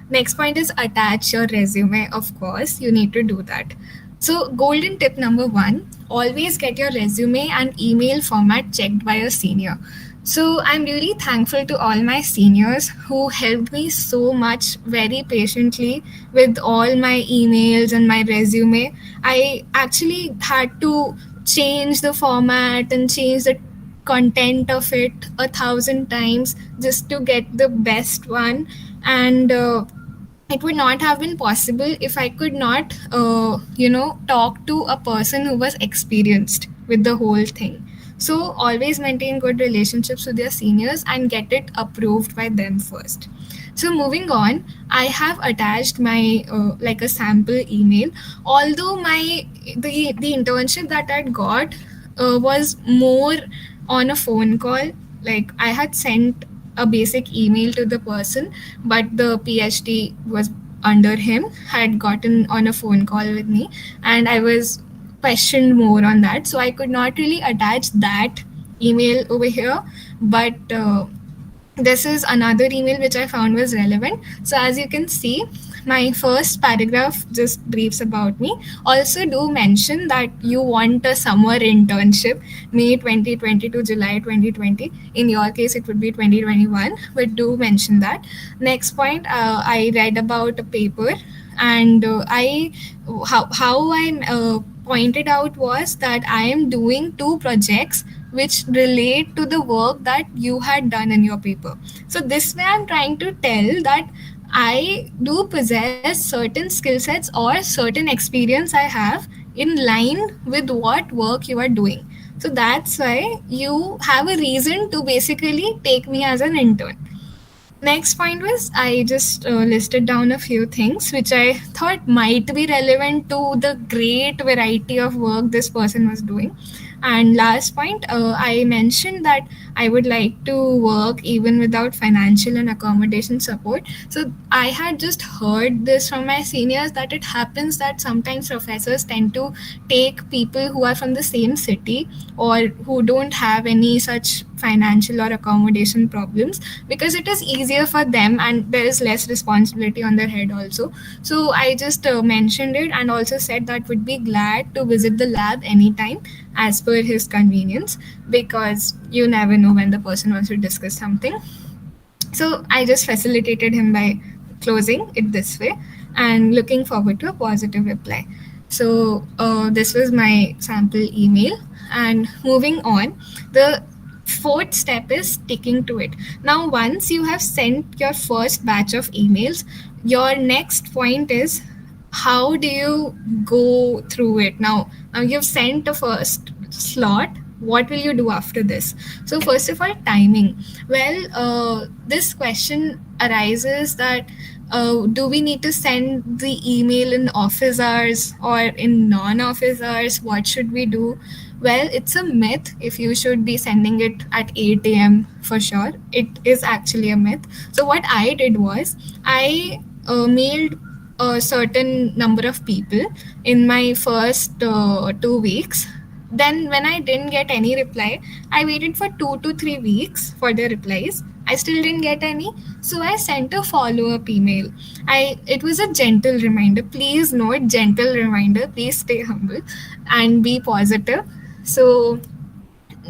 Next point is attach your resume. Of course, you need to do that. So golden tip number 1, always get your resume and email format checked by a senior. So I'm really thankful to all my seniors who helped me so much very patiently with all my emails and my resume. I actually had to change the format and change the content of it 1,000 times just to get the best one. And it would not have been possible if I could not talk to a person who was experienced with the whole thing. So always maintain good relationships with your seniors and get it approved by them first. So moving on, I have attached my like a sample email. Although the internship that I'd got was more on a phone call. Like, I had sent a basic email to the person, but the PhD was under him had gotten on a phone call with me, and I was questioned more on that. So I could not really attach that email over here, but this is another email which I found was relevant. So as you can see, my first paragraph just briefs about me. Also do mention that you want a summer internship, May 2020 to July 2020. In your case, it would be 2021, but do mention that. Next point, I read about a paper, and how I pointed out was that I am doing 2 projects which relate to the work that you had done in your paper. So this way I'm trying to tell that I do possess certain skill sets or certain experience I have in line with what work you are doing. So that's why you have a reason to basically take me as an intern. Next point was I just listed down a few things which I thought might be relevant to the great variety of work this person was doing. And last point, I mentioned that I would like to work even without financial and accommodation support. So I had just heard this from my seniors that it happens that sometimes professors tend to take people who are from the same city or who don't have any such financial or accommodation problems, because it is easier for them and there is less responsibility on their head also. So I just mentioned it and also said that would be glad to visit the lab anytime as per his convenience, because you never know when the person wants to discuss something. So I just facilitated him by closing it this way and looking forward to a positive reply. So this was my sample email. And moving on, the 4th step is sticking to it. Now, once you have sent your first batch of emails, your next point is how do you go through it? Now you've sent the first slot, what will you do after this? So first of all, timing. Well, this question arises that do we need to send the email in office hours or in non-office hours? What should we do? Well, it's a myth if you should be sending it at 8 a.m. for sure. It is actually a myth. So what I did was I mailed a certain number of people in my first 2 weeks. Then, when I didn't get any reply, I waited for 2 to 3 weeks for the replies. I still didn't get any, so I sent a follow-up email. It was a gentle reminder. Please note, gentle reminder. Please stay humble and be positive. So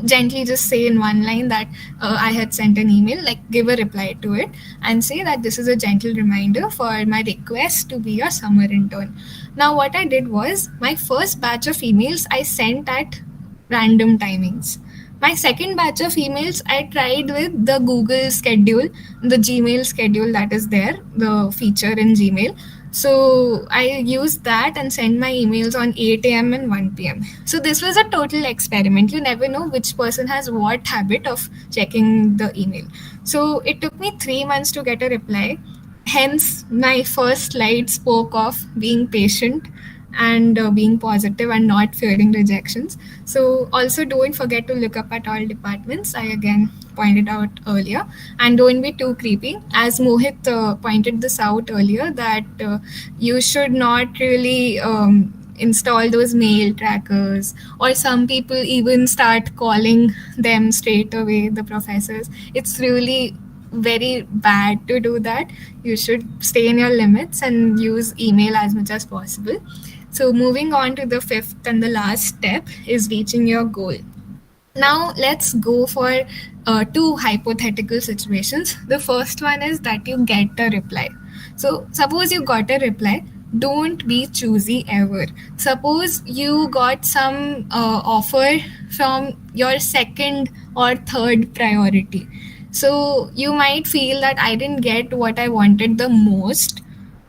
gently just say in one line that I had sent an email, like give a reply to it and say that this is a gentle reminder for my request to be your summer intern. Now, what I did was my first batch of emails I sent at random timings. My second batch of emails I tried with the Google schedule, the Gmail schedule that is there, the feature in Gmail. So I used that and sent my emails on 8 a.m. and 1 p.m. So this was a total experiment. You never know which person has what habit of checking the email. So it took me 3 months to get a reply. Hence, my first slide spoke of being patient and being positive and not fearing rejections. So also don't forget to look up at all departments. I again pointed out earlier, and don't be too creepy. As Mohit pointed this out earlier, that you should not really install those mail trackers, or some people even start calling them straight away, the professors. It's really very bad to do that. You should stay in your limits and use email as much as possible. So moving on to the fifth and the last step is reaching your goal. Now let's go for two hypothetical situations. The first one is that you get a reply. So suppose you got a reply, don't be choosy ever. Suppose you got some offer from your second or third priority. So you might feel that I didn't get what I wanted the most.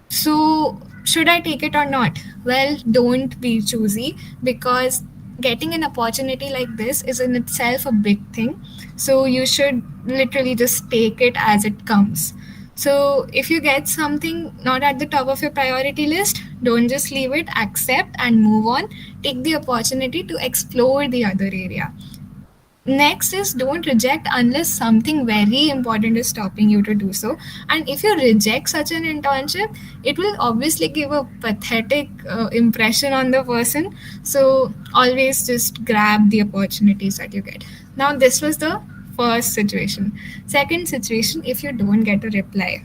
So should I take it or not? Well, don't be choosy, because getting an opportunity like this is in itself a big thing. So you should literally just take it as it comes. So if you get something not at the top of your priority list, don't just leave it, accept and move on. Take the opportunity to explore the other area. Next is don't reject unless something very important is stopping you to do so. And if you reject such an internship, it will obviously give a pathetic impression on the person. So always just grab the opportunities that you get. Now, this was the first situation. Second situation, if you don't get a reply,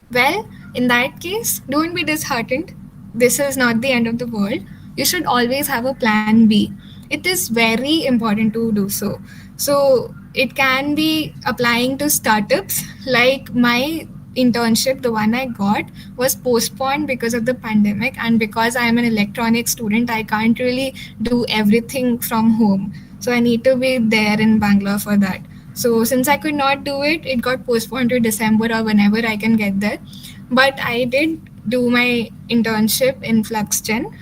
well, in that case, don't be disheartened. This is not the end of the world. You should always have a plan B. It is very important to do so. So it can be applying to startups. Like my internship, the one I got, was postponed because of the pandemic, and because I am an electronics student, I can't really do everything from home. So I need to be there in Bangalore for that. So since I could not do it, it got postponed to December or whenever I can get there. But I did do my internship in FluxGen.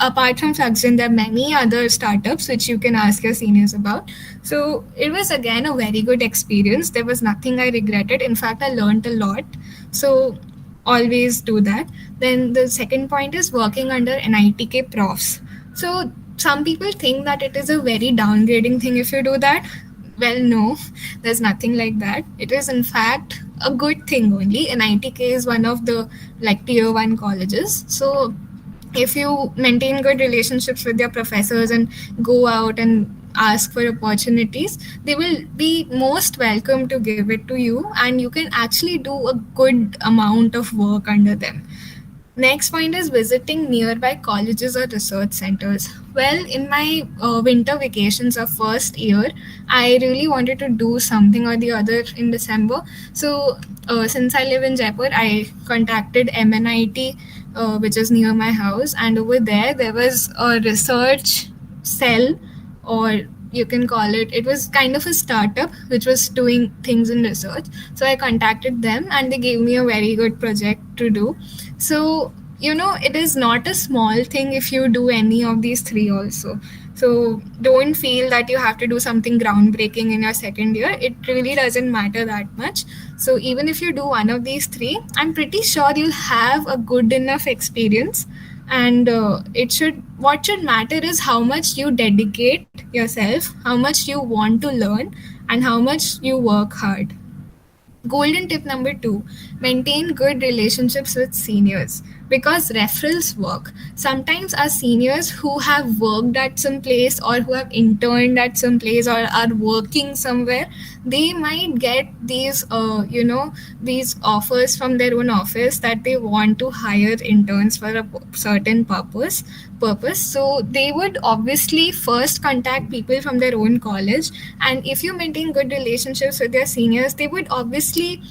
Apart from FluxGen, there are many other startups which you can ask your seniors about. So it was again a very good experience. There was nothing I regretted. In fact, I learned a lot. So always do that. Then the second point is working under NITK profs. So some people think that it is a very downgrading thing if you do that. Well, no, there's nothing like that. It is in fact a good thing only. NITK is one of the like tier 1 colleges. So if you maintain good relationships with your professors and go out and ask for opportunities, they will be most welcome to give it to you, and you can actually do a good amount of work under them. Next point is visiting nearby colleges or research centers. Well, in my winter vacations of first year, I really wanted to do something or the other in December. So since I live in Jaipur, I contacted MNIT, which is near my house. And over there was a research cell, or you can call it was kind of a startup which was doing things in research. So I contacted them and they gave me a very good project to do. So, it is not a small thing if you do any of these three also. So don't feel that you have to do something groundbreaking in your second year. It really doesn't matter that much. So even if you do one of these three, I'm pretty sure you'll have a good enough experience. And it should what should matter is how much you dedicate yourself, how much you want to learn, and how much you work hard. Golden tip number two: maintain good relationships with seniors because referrals work. Sometimes our seniors who have worked at some place or who have interned at some place or are working somewhere, they might get these offers from their own office that they want to hire interns for a certain purpose. So they would obviously first contact people from their own college, and if you maintain good relationships with your seniors, they would obviously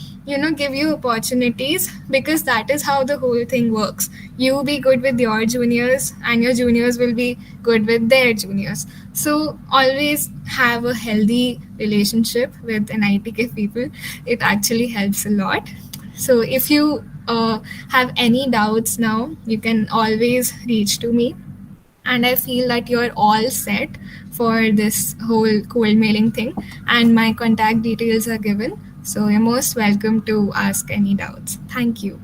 give you opportunities, because that is how the whole thing works. You be good with your juniors and your juniors will be good with their juniors. So always have a healthy relationship with NITK people. It actually helps a lot. So if you have any doubts now, you can always reach to me, and I feel that you're all set for this whole cold mailing thing, and my contact details are given, so you're most welcome to ask any doubts. Thank you.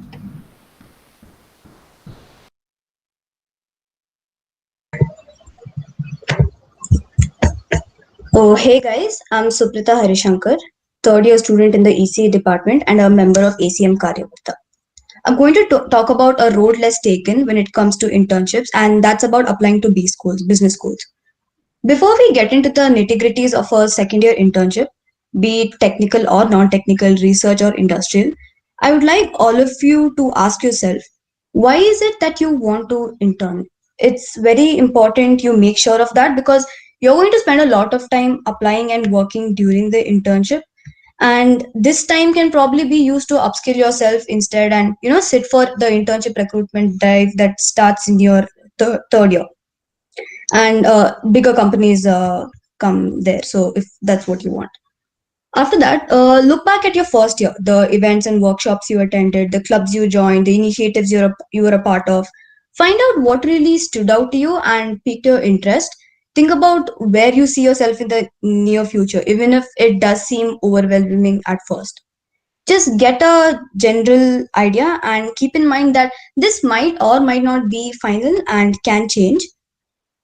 Oh, hey guys, I'm Suprita Harishankar, third year student in the ECE department and a member of ACM Karyavarta. I'm going to talk about a road less taken when it comes to internships, and that's about applying to B schools, business schools. Before we get into the nitty gritties of a second year internship, be it technical or non technical, research or industrial, I would like all of you to ask yourself, why is it that you want to intern? It's very important you make sure of that because you're going to spend a lot of time applying and working during the internship, and this time can probably be used to upskill yourself instead and sit for the internship recruitment drive that starts in your third year, and bigger companies come there, so if that's what you want. After that, look back at your first year, the events and workshops you attended, the clubs you joined, the initiatives you were a part of. Find out what really stood out to you and piqued your interest. Think about where you see yourself in the near future, even if it does seem overwhelming at first. Just get a general idea and keep in mind that this might or might not be final and can change.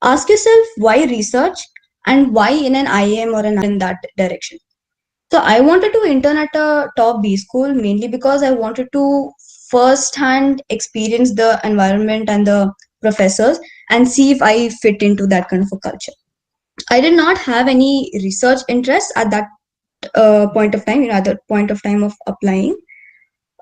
Ask yourself why research and why in an IAM or in that direction. So I wanted to intern at a top B school mainly because I wanted to first hand experience the environment and the professors and see if I fit into that kind of a culture. I did not have any research interest at that point of time, at the point of time of applying.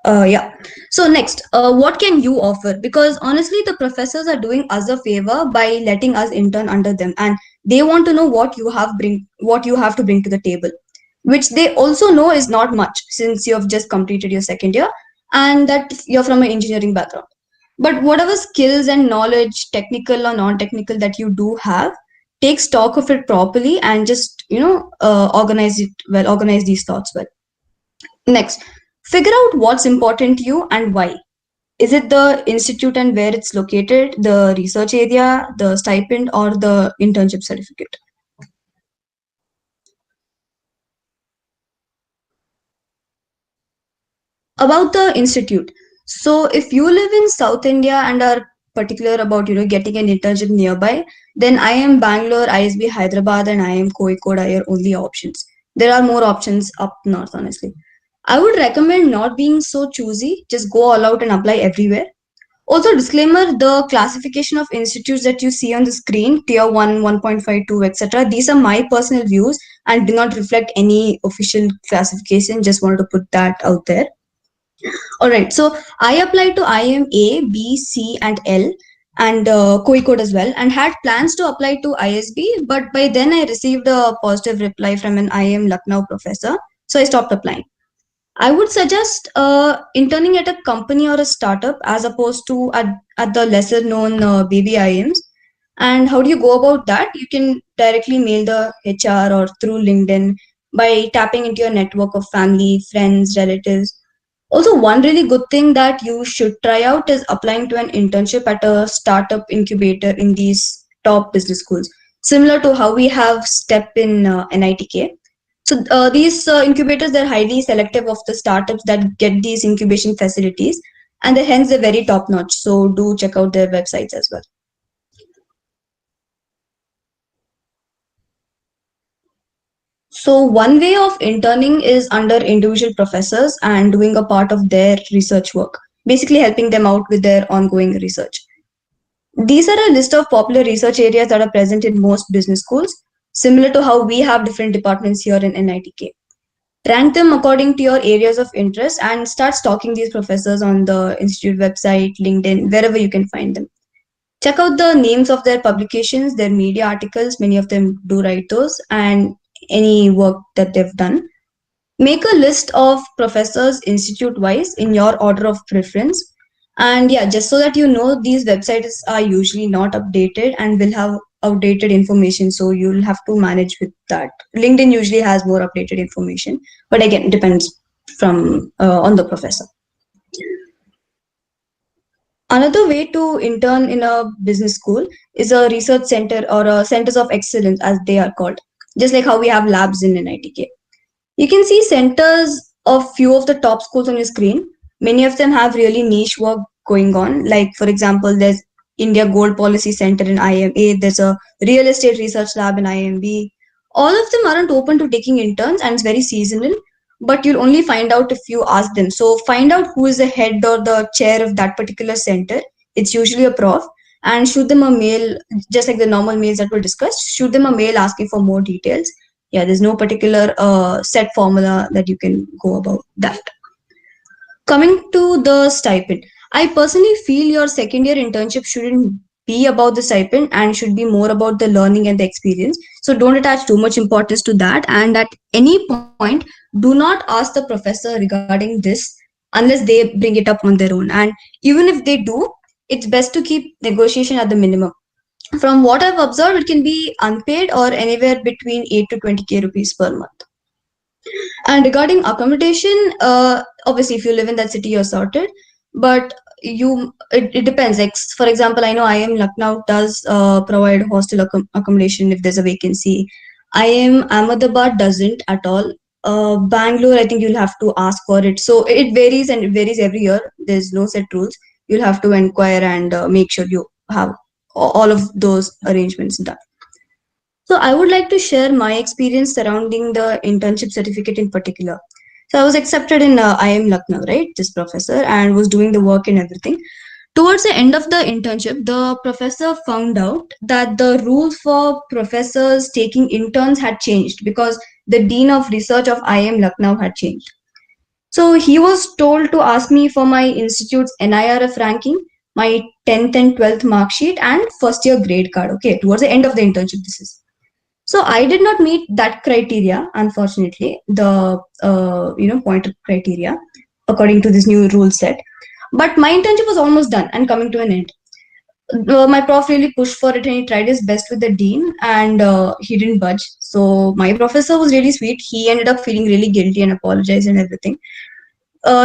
Yeah. So next, what can you offer? Because honestly, the professors are doing us a favor by letting us intern under them, and they want to know what you have to bring to the table, which they also know is not much since you have just completed your second year and that you're from an engineering background. But whatever skills and knowledge, technical or non-technical, that you do have, take stock of it properly and just organize these thoughts well. Next, figure out what's important to you and why. Is it the institute and where it's located, the research area, the stipend, or the internship certificate? About the institute. So if you live in South India and are particular about getting an internship nearby, then I am Bangalore, ISB Hyderabad, and I am Kozhikode are your only options. There are more options up north, honestly. I would recommend not being so choosy. Just go all out and apply everywhere. Also, disclaimer: the classification of institutes that you see on the screen, tier 1, 1.52, etc., these are my personal views and do not reflect any official classification. Just wanted to put that out there. All right, so I applied to IM A, B, C, and L, and Kozhikode as well, and had plans to apply to ISB, but by then I received a positive reply from an IM Lucknow professor, so I stopped applying. I would suggest interning at a company or a startup as opposed to at the lesser known baby IMs. And how do you go about that? You can directly mail the HR or through LinkedIn by tapping into your network of family, friends, relatives. Also, one really good thing that you should try out is applying to an internship at a startup incubator in these top business schools. similar to how we have STEP in NITK. So these incubators, they're highly selective of the startups that get these incubation facilities, and hence they're very top notch. So do check out their websites as well. So one way of interning is under individual professors and doing a part of their research work, basically helping them out with their ongoing research. These are a list of popular research areas that are present in most business schools, similar to how we have different departments here in NITK. Rank them according to your areas of interest and start stalking these professors on the institute website, LinkedIn, wherever you can find them. Check out the names of their publications, their media articles, many of them do write those, and any work that they've done. Make a list of professors institute wise in your order of preference. And yeah, just so that you know, these websites are usually not updated and will have outdated information. So you'll have to manage with that. LinkedIn usually has more updated information, but again, it depends from on the professor. Another way to intern in a business school is a research center or a centers of excellence, as they are called, just like how we have labs in NITK. You can see centers of few of the top schools on your screen. Many of them have really niche work going on. Like, for example, there's India Gold Policy Center in IMA, there's a real estate research lab in IMB. All of them aren't open to taking interns and it's very seasonal, but you'll only find out if you ask them. So find out who is the head or the chair of that particular center. It's usually a prof, and shoot them a mail, just like the normal mails that were discussed. Shoot them a mail asking for more details. Yeah, there's no particular set formula that you can go about that. Coming to the stipend, I personally feel your second year internship shouldn't be about the stipend and should be more about the learning and the experience. So don't attach too much importance to that. And at any point, do not ask the professor regarding this unless they bring it up on their own. And even if they do, it's best to keep negotiation at the minimum. From what I've observed, it can be unpaid or anywhere between 8 to 20k rupees per month. And regarding accommodation, obviously, if you live in that city, you're sorted. But it depends. Like, for example, I know IIM Lucknow does provide hostel accommodation if there's a vacancy. IIM Ahmedabad doesn't at all. Bangalore, I think you'll have to ask for it. So it varies, and it varies every year. There's no set rules. You'll have to inquire and make sure you have all of those arrangements done. So I would like to share my experience surrounding the internship certificate in particular. So I was accepted in IIM Lucknow, right, this professor, and was doing the work and everything. Towards the end of the internship, the professor found out that the rules for professors taking interns had changed because the dean of research of IIM Lucknow had changed. So he was told to ask me for my institute's NIRF ranking, my 10th and 12th mark sheet, and first year grade card. Okay, towards the end of the internship, this is. So I did not meet that criteria, unfortunately, the pointed criteria according to this new rule set. But my internship was almost done and coming to an end. My prof really pushed for it and he tried his best with the dean and he didn't budge. So my professor was really sweet. He ended up feeling really guilty and apologized and everything.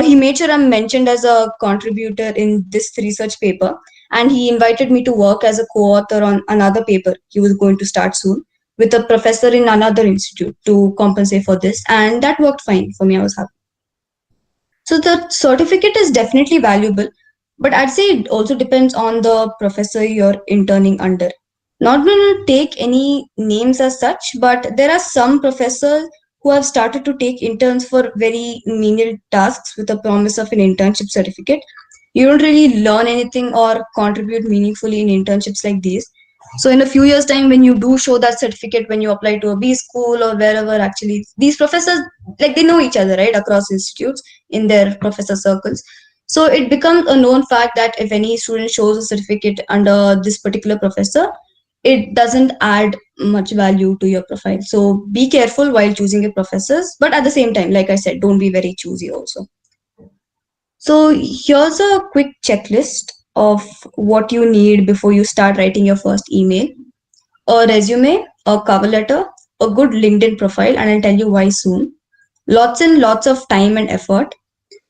He made sure I'm mentioned as a contributor in this research paper, and he invited me to work as a co-author on another paper he was going to start soon with a professor in another institute to compensate for this, and that worked fine for me. I was happy. So the certificate is definitely valuable, but I'd say it also depends on the professor you're interning under. Not going to take any names as such, but there are some professors who have started to take interns for very menial tasks with the promise of an internship certificate. You don't really learn anything or contribute meaningfully in internships like these. So in a few years' time, when you do show that certificate, when you apply to a B school or wherever, actually, these professors, like, they know each other, right, across institutes in their professor circles. So it becomes a known fact that if any student shows a certificate under this particular professor, it doesn't add much value to your profile. So be careful while choosing your professors, but at the same time, like I said, don't be very choosy also. So here's a quick checklist of what you need before you start writing your first email: a resume, a cover letter, a good LinkedIn profile, and I'll tell you why soon. Lots and lots of time and effort,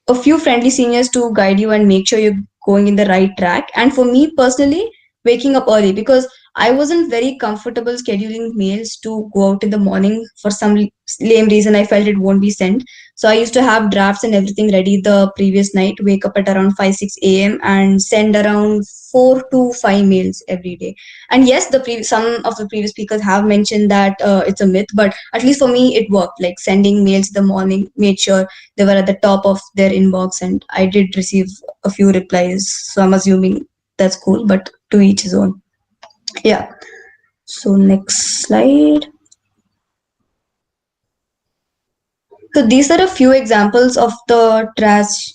a few friendly seniors to guide you and make sure you're going in the right track. And for me personally, waking up early because I wasn't very comfortable scheduling mails to go out in the morning for some lame reason. I felt it won't be sent. So I used to have drafts and everything ready the previous night, wake up at around 5, 6 a.m. and send around 4 to 5 mails every day. And yes, some of the previous speakers have mentioned that it's a myth, but at least for me, it worked. Like sending mails in the morning, made sure they were at the top of their inbox, and I did receive a few replies. So I'm assuming that's cool, but to each his own. Yeah. So next slide. So these are a few examples of the trash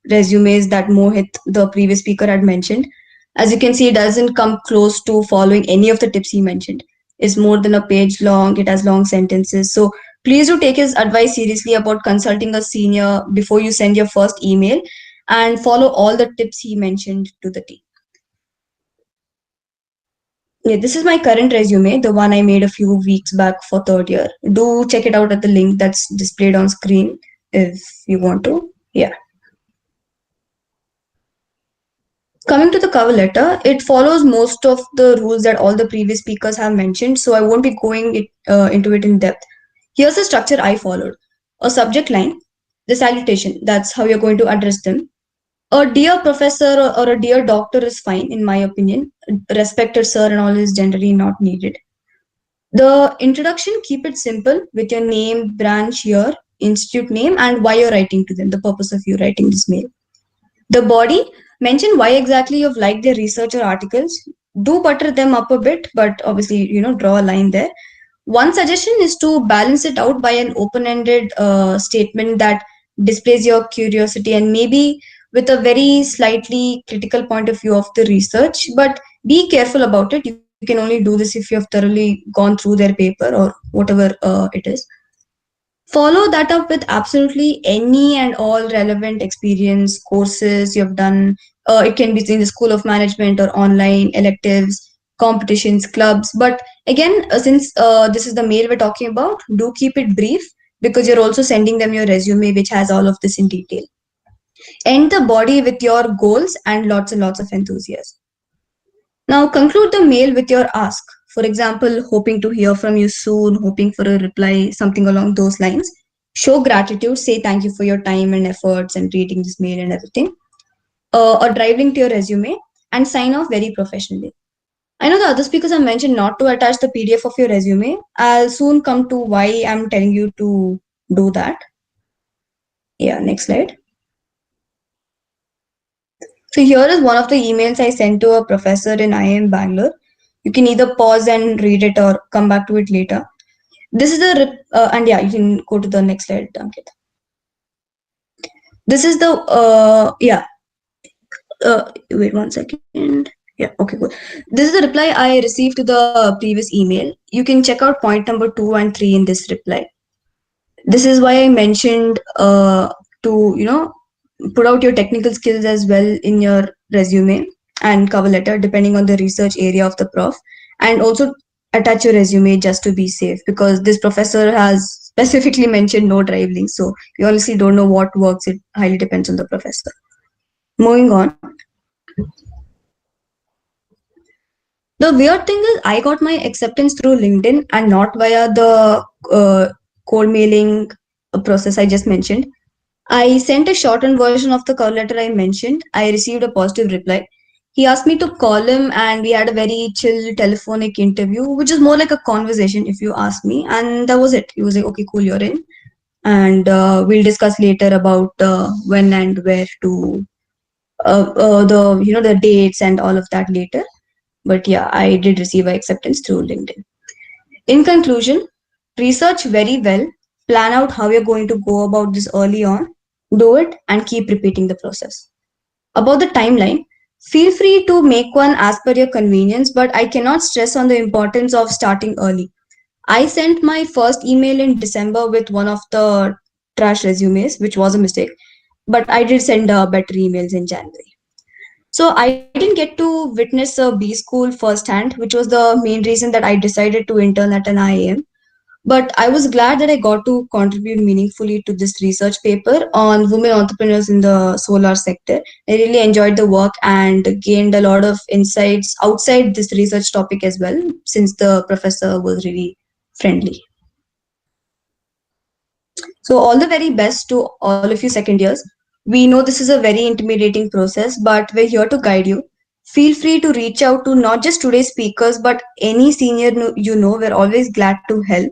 resumes that Mohit, the previous speaker, had mentioned. As you can see, it doesn't come close to following any of the tips he mentioned. It's more than a page long. It has long sentences. So please do take his advice seriously about consulting a senior before you send your first email, and follow all the tips he mentioned to the T. Yeah, this is my current resume, the one I made a few weeks back for third year. Do check it out at the link that's displayed on screen if you want to. Yeah. Coming to the cover letter, it follows most of the rules that all the previous speakers have mentioned, so I won't be going into it in depth. Here's the structure I followed. A subject line, the salutation, that's how you're going to address them. A dear professor or a dear doctor is fine, in my opinion. Respected sir and all is generally not needed. The introduction, keep it simple with your name, branch, year, institute name, and why you're writing to them, the purpose of you writing this mail. The body, mention why exactly you've liked their research or articles. Do butter them up a bit, but obviously, draw a line there. One suggestion is to balance it out by an open-ended statement that displays your curiosity and maybe with a very slightly critical point of view of the research, but be careful about it. You can only do this if you have thoroughly gone through their paper or whatever it is. Follow that up with absolutely any and all relevant experience, courses you've done. It can be in the School of Management or online electives, competitions, clubs. But again, since this is the mail we're talking about, do keep it brief because you're also sending them your resume, which has all of this in detail. End the body with your goals and lots of enthusiasm. Now conclude the mail with your ask. For example, hoping to hear from you soon, hoping for a reply, something along those lines. Show gratitude, say thank you for your time and efforts and reading this mail and everything. Or drive link to your resume and sign off very professionally. I know the other speakers have mentioned not to attach the PDF of your resume. I'll soon come to why I'm telling you to do that. Yeah, next slide. So here is one of the emails I sent to a professor in IIM Bangalore. You can either pause and read it or come back to it later. This is the, and yeah, you can go to the next slide, Ankit. This is the, wait 1 second. Yeah, okay, good. This is the reply I received to the previous email. You can check out point number 2 and 3 in this reply. This is why I mentioned to, put out your technical skills as well in your resume and cover letter, depending on the research area of the prof, and also attach your resume just to be safe because this professor has specifically mentioned no drive links. So we honestly don't know what works. It highly depends on the professor. Moving on. The weird thing is I got my acceptance through LinkedIn and not via the cold mailing process I just mentioned. I sent a shortened version of the cover letter I mentioned. I received a positive reply. He asked me to call him and we had a very chill telephonic interview, which is more like a conversation if you ask me. And that was it. He was like, okay, cool, you're in. And we'll discuss later about when and where to, the dates and all of that later. But yeah, I did receive an acceptance through LinkedIn. In conclusion, research very well, plan out how you're going to go about this early on, do it, and keep repeating the process. About the timeline, feel free to make one as per your convenience, but I cannot stress on the importance of starting early. I sent my first email in December with one of the trash resumes, which was a mistake, but I did send better emails in January. So I didn't get to witness a B school firsthand, which was the main reason that I decided to intern at an IIM. But I was glad that I got to contribute meaningfully to this research paper on women entrepreneurs in the solar sector. I really enjoyed the work and gained a lot of insights outside this research topic as well, since the professor was really friendly. So all the very best to all of you second years. We know this is a very intimidating process, but we're here to guide you. Feel free to reach out to not just today's speakers, but any senior you know. We're always glad to help.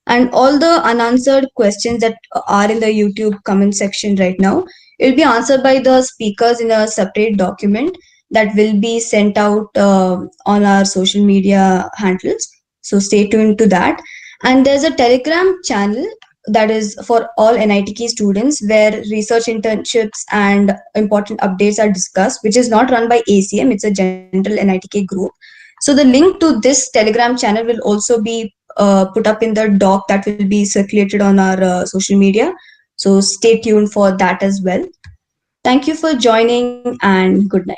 And all the unanswered questions that are in the YouTube comment section right now, it will be answered by the speakers in a separate document that will be sent out on our social media handles. So stay tuned to that. And there's a Telegram channel that is for all NITK students where research internships and important updates are discussed, which is not run by ACM, it's a general NITK group. So the link to this Telegram channel will also be put up in the doc that will be circulated on our social media. So stay tuned for that as well. Thank you for joining and good night.